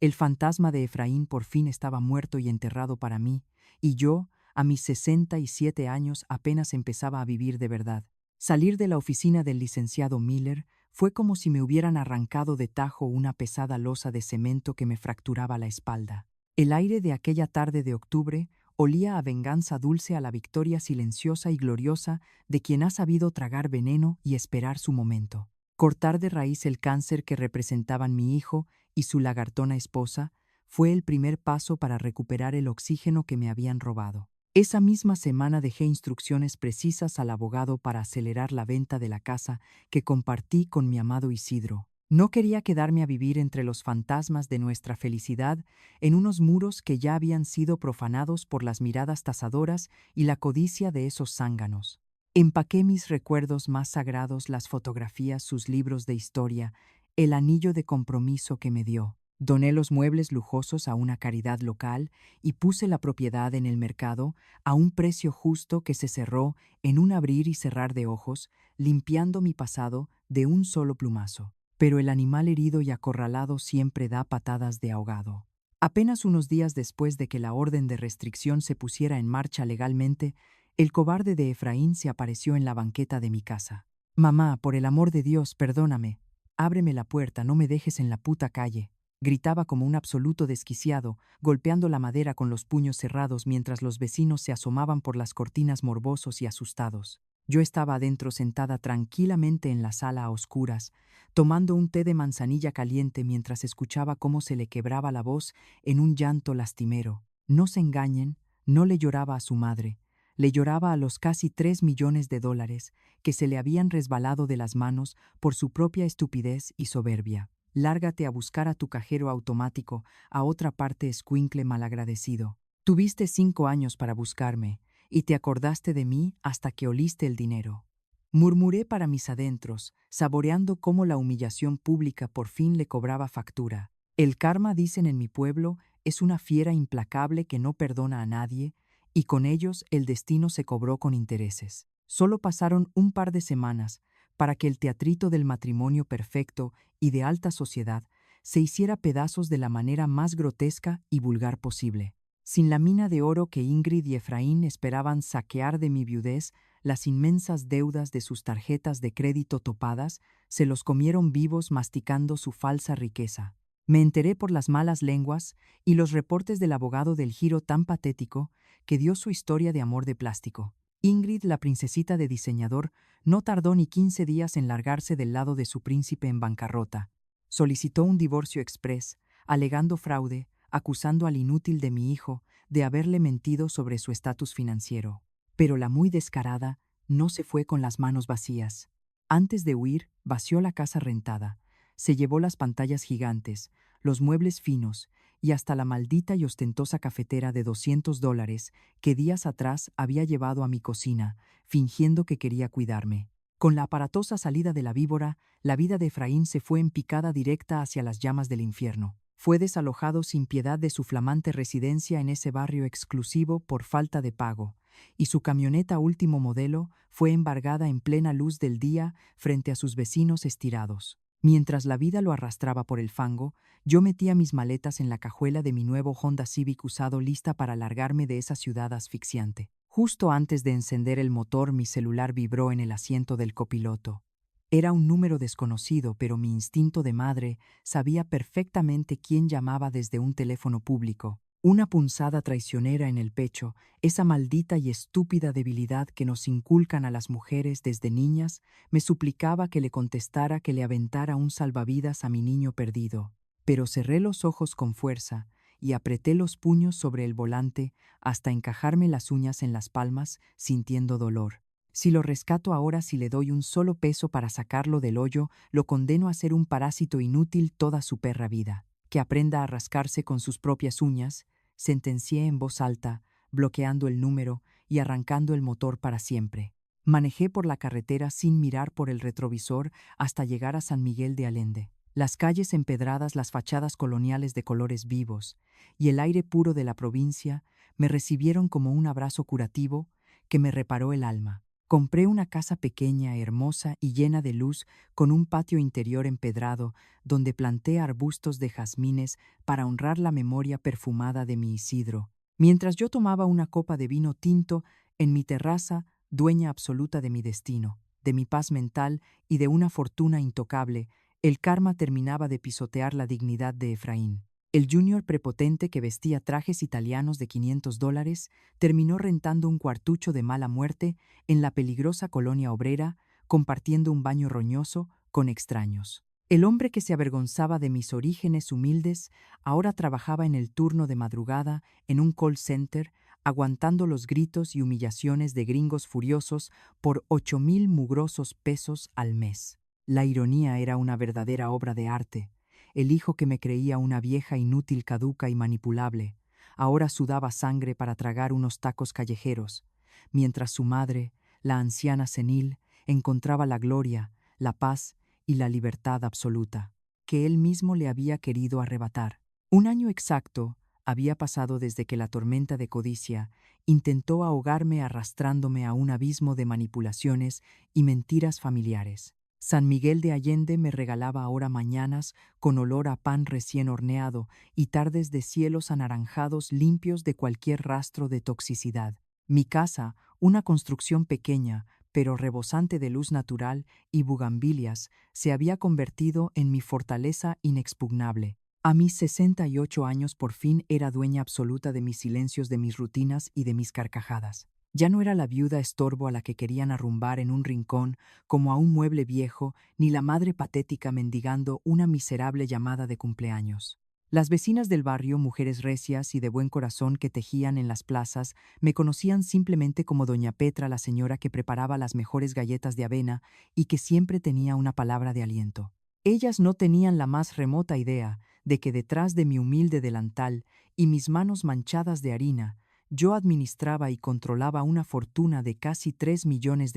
El fantasma de Efraín por fin estaba muerto y enterrado para mí, y yo, a mis 67 años, apenas empezaba a vivir de verdad. Salir de la oficina del licenciado Miller fue como si me hubieran arrancado de tajo una pesada losa de cemento que me fracturaba la espalda. El aire de aquella tarde de octubre olía a venganza dulce, a la victoria silenciosa y gloriosa de quien ha sabido tragar veneno y esperar su momento. Cortar de raíz el cáncer que representaban mi hijo y su lagartona esposa fue el primer paso para recuperar el oxígeno que me habían robado. Esa misma semana dejé instrucciones precisas al abogado para acelerar la venta de la casa que compartí con mi amado Isidro. No quería quedarme a vivir entre los fantasmas de nuestra felicidad en unos muros que ya habían sido profanados por las miradas tasadoras y la codicia de esos zánganos. Empaqué mis recuerdos más sagrados, las fotografías, sus libros de historia, el anillo de compromiso que me dio. Doné los muebles lujosos a una caridad local y puse la propiedad en el mercado a un precio justo que se cerró en un abrir y cerrar de ojos, limpiando mi pasado de un solo plumazo. Pero el animal herido y acorralado siempre da patadas de ahogado. Apenas unos días después de que la orden de restricción se pusiera en marcha legalmente, el cobarde de Efraín se apareció en la banqueta de mi casa. «Mamá, por el amor de Dios, perdóname. Ábreme la puerta, no me dejes en la puta calle», gritaba como un absoluto desquiciado, golpeando la madera con los puños cerrados mientras los vecinos se asomaban por las cortinas morbosos y asustados. Yo estaba adentro sentada tranquilamente en la sala a oscuras, tomando un té de manzanilla caliente mientras escuchaba cómo se le quebraba la voz en un llanto lastimero. No se engañen, no le lloraba a su madre, le lloraba a los casi 3 millones de dólares que se le habían resbalado de las manos por su propia estupidez y soberbia. «Lárgate a buscar a tu cajero automático, a otra parte, escuincle malagradecido. Tuviste 5 años para buscarme, y te acordaste de mí hasta que oliste el dinero. Murmuré para mis adentros, saboreando cómo la humillación pública por fin le cobraba factura. El karma, dicen en mi pueblo, es una fiera implacable que no perdona a nadie, y con ellos el destino se cobró con intereses. Solo pasaron un par de semanas para que el teatrito del matrimonio perfecto y de alta sociedad se hiciera pedazos de la manera más grotesca y vulgar posible. Sin la mina de oro que Ingrid y Efraín esperaban saquear de mi viudez, las inmensas deudas de sus tarjetas de crédito topadas se los comieron vivos masticando su falsa riqueza. Me enteré por las malas lenguas y los reportes del abogado del giro tan patético que dio su historia de amor de plástico. Ingrid, la princesita de diseñador, no tardó ni 15 días en largarse del lado de su príncipe en bancarrota. Solicitó un divorcio exprés, alegando fraude, acusando al inútil de mi hijo de haberle mentido sobre su estatus financiero. Pero la muy descarada no se fue con las manos vacías. Antes de huir, vació la casa rentada, se llevó las pantallas gigantes, los muebles finos y hasta la maldita y ostentosa cafetera de $200 que días atrás había llevado a mi cocina, fingiendo que quería cuidarme. Con la aparatosa salida de la víbora, la vida de Efraín se fue en picada directa hacia las llamas del infierno. Fue desalojado sin piedad de su flamante residencia en ese barrio exclusivo por falta de pago, y su camioneta último modelo fue embargada en plena luz del día frente a sus vecinos estirados. Mientras la vida lo arrastraba por el fango, yo metía mis maletas en la cajuela de mi nuevo Honda Civic usado lista para largarme de esa ciudad asfixiante. Justo antes de encender el motor, mi celular vibró en el asiento del copiloto. Era un número desconocido, pero mi instinto de madre sabía perfectamente quién llamaba desde un teléfono público. Una punzada traicionera en el pecho, esa maldita y estúpida debilidad que nos inculcan a las mujeres desde niñas, me suplicaba que le contestara, que le aventara un salvavidas a mi niño perdido. Pero cerré los ojos con fuerza y apreté los puños sobre el volante hasta encajarme las uñas en las palmas, sintiendo dolor. Si lo rescato ahora, si le doy un solo peso para sacarlo del hoyo, lo condeno a ser un parásito inútil toda su perra vida. Que aprenda a rascarse con sus propias uñas, sentencié en voz alta, bloqueando el número y arrancando el motor para siempre. Manejé por la carretera sin mirar por el retrovisor hasta llegar a San Miguel de Allende. Las calles empedradas, las fachadas coloniales de colores vivos y el aire puro de la provincia me recibieron como un abrazo curativo que me reparó el alma. Compré una casa pequeña, hermosa y llena de luz, con un patio interior empedrado, donde planté arbustos de jazmines para honrar la memoria perfumada de mi Isidro. Mientras yo tomaba una copa de vino tinto en mi terraza, dueña absoluta de mi destino, de mi paz mental y de una fortuna intocable, el karma terminaba de pisotear la dignidad de Efraín. El junior prepotente que vestía trajes italianos de $500 terminó rentando un cuartucho de mala muerte en la peligrosa colonia obrera, compartiendo un baño roñoso con extraños. El hombre que se avergonzaba de mis orígenes humildes ahora trabajaba en el turno de madrugada en un call center, aguantando los gritos y humillaciones de gringos furiosos por 8,000 mugrosos pesos al mes. La ironía era una verdadera obra de arte. El hijo que me creía una vieja inútil, caduca y manipulable, ahora sudaba sangre para tragar unos tacos callejeros, mientras su madre, la anciana senil, encontraba la gloria, la paz y la libertad absoluta, que él mismo le había querido arrebatar. Un año exacto había pasado desde que la tormenta de codicia intentó ahogarme arrastrándome a un abismo de manipulaciones y mentiras familiares. San Miguel de Allende me regalaba ahora mañanas con olor a pan recién horneado y tardes de cielos anaranjados limpios de cualquier rastro de toxicidad. Mi casa, una construcción pequeña, pero rebosante de luz natural y bugambilias, se había convertido en mi fortaleza inexpugnable. A mis 68 años por fin era dueña absoluta de mis silencios, de mis rutinas y de mis carcajadas. Ya no era la viuda estorbo a la que querían arrumbar en un rincón como a un mueble viejo, ni la madre patética mendigando una miserable llamada de cumpleaños. Las vecinas del barrio, mujeres recias y de buen corazón que tejían en las plazas, me conocían simplemente como doña Petra, la señora que preparaba las mejores galletas de avena y que siempre tenía una palabra de aliento. Ellas no tenían la más remota idea de que detrás de mi humilde delantal y mis manos manchadas de harina, Yo administraba y controlaba una fortuna de casi $3 millones,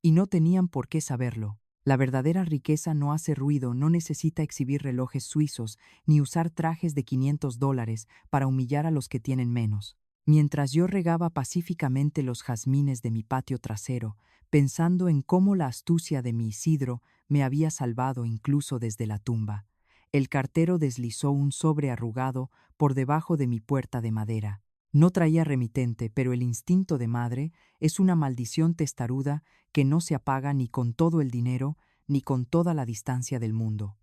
y no tenían por qué saberlo. La verdadera riqueza no hace ruido, no necesita exhibir relojes suizos, ni usar trajes de $500 para humillar a los que tienen menos. Mientras yo regaba pacíficamente los jazmines de mi patio trasero, pensando en cómo la astucia de mi Isidro me había salvado incluso desde la tumba, el cartero deslizó un sobre arrugado por debajo de mi puerta de madera. No traía remitente, pero el instinto de madre es una maldición testaruda que no se apaga ni con todo el dinero ni con toda la distancia del mundo.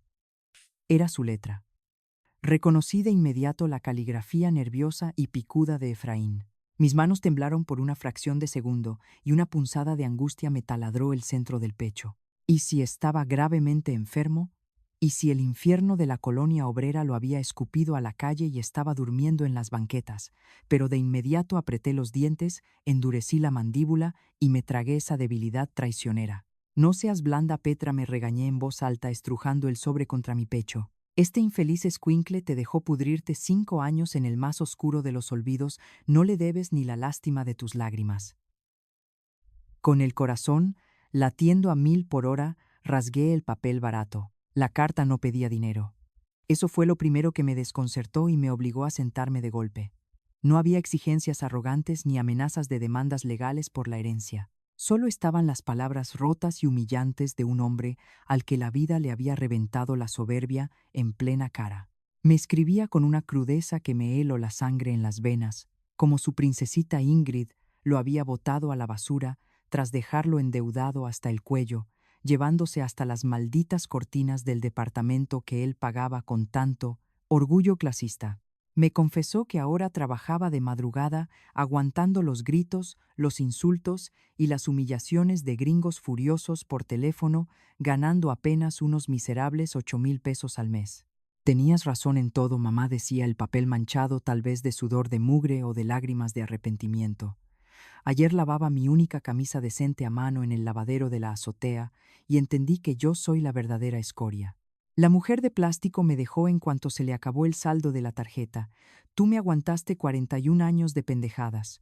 Era su letra. Reconocí de inmediato la caligrafía nerviosa y picuda de Efraín. Mis manos temblaron por una fracción de segundo y una punzada de angustia me taladró el centro del pecho. ¿Y si estaba gravemente enfermo? ¿Y si el infierno de la colonia obrera lo había escupido a la calle y estaba durmiendo en las banquetas? Pero de inmediato apreté los dientes, endurecí la mandíbula y me tragué esa debilidad traicionera. No seas blanda, Petra, me regañé en voz alta, estrujando el sobre contra mi pecho. Este infeliz escuincle te dejó pudrirte 5 años en el más oscuro de los olvidos, no le debes ni la lástima de tus lágrimas. Con el corazón, latiendo a 1000 por hora, rasgué el papel barato. La carta no pedía dinero. Eso fue lo primero que me desconcertó y me obligó a sentarme de golpe. No había exigencias arrogantes ni amenazas de demandas legales por la herencia. Solo estaban las palabras rotas y humillantes de un hombre al que la vida le había reventado la soberbia en plena cara. Me escribía con una crudeza que me heló la sangre en las venas, como su princesita Ingrid lo había botado a la basura tras dejarlo endeudado hasta el cuello, llevándose hasta las malditas cortinas del departamento que él pagaba con tanto orgullo clasista. Me confesó que ahora trabajaba de madrugada aguantando los gritos, los insultos y las humillaciones de gringos furiosos por teléfono, ganando apenas unos miserables 8,000 pesos al mes. Tenías razón en todo, mamá, decía el papel manchado tal vez de sudor de mugre o de lágrimas de arrepentimiento. Ayer lavaba mi única camisa decente a mano en el lavadero de la azotea y entendí que yo soy la verdadera escoria. La mujer de plástico me dejó en cuanto se le acabó el saldo de la tarjeta. Tú me aguantaste 41 años de pendejadas.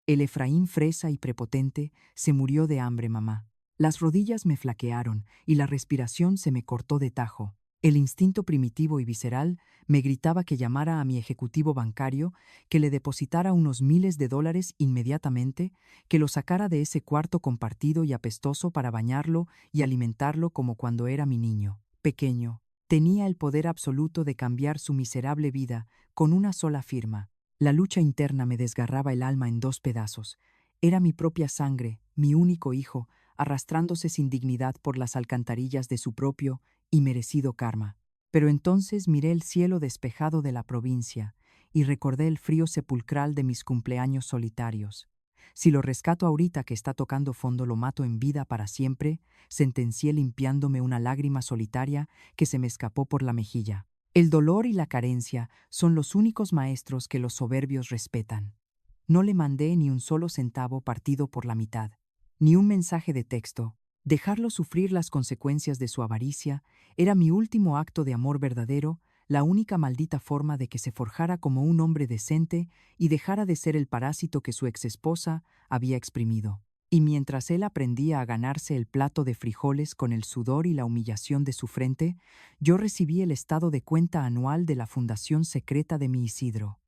El Efraín fresa y prepotente se murió de hambre, mamá. Las rodillas me flaquearon y la respiración se me cortó de tajo. El instinto primitivo y visceral me gritaba que llamara a mi ejecutivo bancario, que le depositara unos miles de dólares inmediatamente, que lo sacara de ese cuarto compartido y apestoso para bañarlo y alimentarlo como cuando era mi niño pequeño. Tenía el poder absoluto de cambiar su miserable vida con una sola firma. La lucha interna me desgarraba el alma en 2 pedazos. Era mi propia sangre, mi único hijo, arrastrándose sin dignidad por las alcantarillas de su propio y merecido karma. Pero entonces miré el cielo despejado de la provincia y recordé el frío sepulcral de mis cumpleaños solitarios. Si lo rescato ahorita que está tocando fondo, lo mato en vida para siempre, sentencié limpiándome una lágrima solitaria que se me escapó por la mejilla. El dolor y la carencia son los únicos maestros que los soberbios respetan. No le mandé ni un solo centavo partido por la mitad, ni un mensaje de texto. Dejarlo sufrir las consecuencias de su avaricia era mi último acto de amor verdadero, la única maldita forma de que se forjara como un hombre decente y dejara de ser el parásito que su exesposa había exprimido. Y mientras él aprendía a ganarse el plato de frijoles con el sudor y la humillación de su frente, yo recibí el estado de cuenta anual de la fundación secreta de mi Isidro.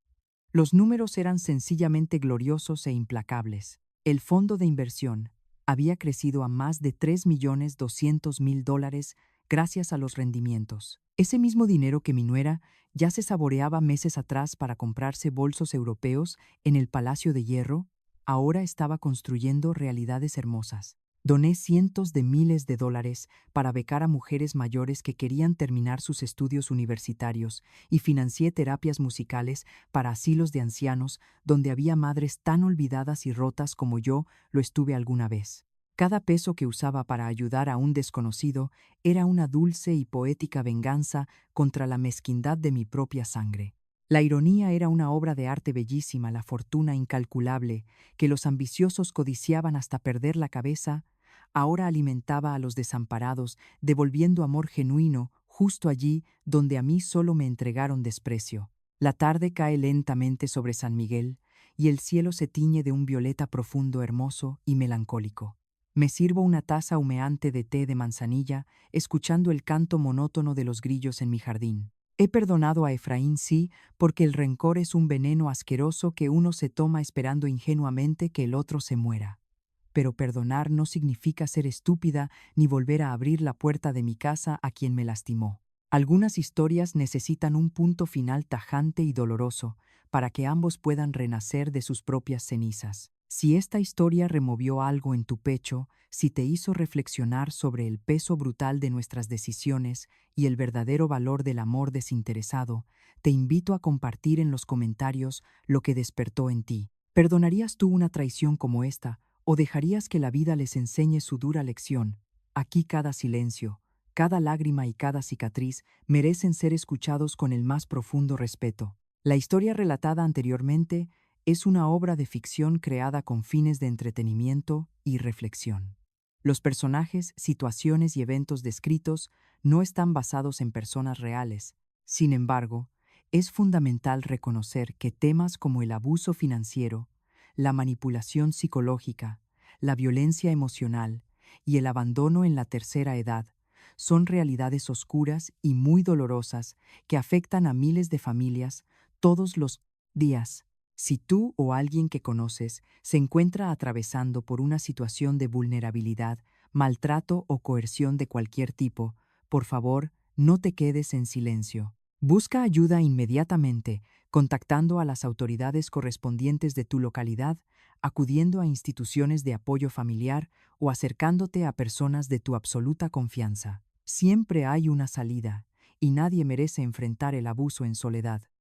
Los números eran sencillamente gloriosos e implacables. El fondo de inversión había crecido a más de $3,200,000 gracias a los rendimientos. Ese mismo dinero que mi nuera ya se saboreaba meses atrás para comprarse bolsos europeos en el Palacio de Hierro, ahora estaba construyendo realidades hermosas. Doné cientos de miles de dólares para becar a mujeres mayores que querían terminar sus estudios universitarios y financié terapias musicales para asilos de ancianos donde había madres tan olvidadas y rotas como yo lo estuve alguna vez. Cada peso que usaba para ayudar a un desconocido era una dulce y poética venganza contra la mezquindad de mi propia sangre. La ironía era una obra de arte bellísima, la fortuna incalculable, que los ambiciosos codiciaban hasta perder la cabeza, ahora alimentaba a los desamparados, devolviendo amor genuino justo allí donde a mí solo me entregaron desprecio. La tarde cae lentamente sobre San Miguel, y el cielo se tiñe de un violeta profundo, hermoso y melancólico. Me sirvo una taza humeante de té de manzanilla, escuchando el canto monótono de los grillos en mi jardín. He perdonado a Efraín, sí, porque el rencor es un veneno asqueroso que uno se toma esperando ingenuamente que el otro se muera. Pero perdonar no significa ser estúpida ni volver a abrir la puerta de mi casa a quien me lastimó. Algunas historias necesitan un punto final tajante y doloroso para que ambos puedan renacer de sus propias cenizas. Si esta historia removió algo en tu pecho, si te hizo reflexionar sobre el peso brutal de nuestras decisiones y el verdadero valor del amor desinteresado, te invito a compartir en los comentarios lo que despertó en ti. ¿Perdonarías tú una traición como esta o dejarías que la vida les enseñe su dura lección? Aquí cada silencio, cada lágrima y cada cicatriz merecen ser escuchados con el más profundo respeto. La historia relatada anteriormente es una obra de ficción creada con fines de entretenimiento y reflexión. Los personajes, situaciones y eventos descritos no están basados en personas reales. Sin embargo, es fundamental reconocer que temas como el abuso financiero, la manipulación psicológica, la violencia emocional y el abandono en la tercera edad son realidades oscuras y muy dolorosas que afectan a miles de familias todos los días. Si tú o alguien que conoces se encuentra atravesando por una situación de vulnerabilidad, maltrato o coerción de cualquier tipo, por favor, no te quedes en silencio. Busca ayuda inmediatamente, contactando a las autoridades correspondientes de tu localidad, acudiendo a instituciones de apoyo familiar o acercándote a personas de tu absoluta confianza. Siempre hay una salida, y nadie merece enfrentar el abuso en soledad.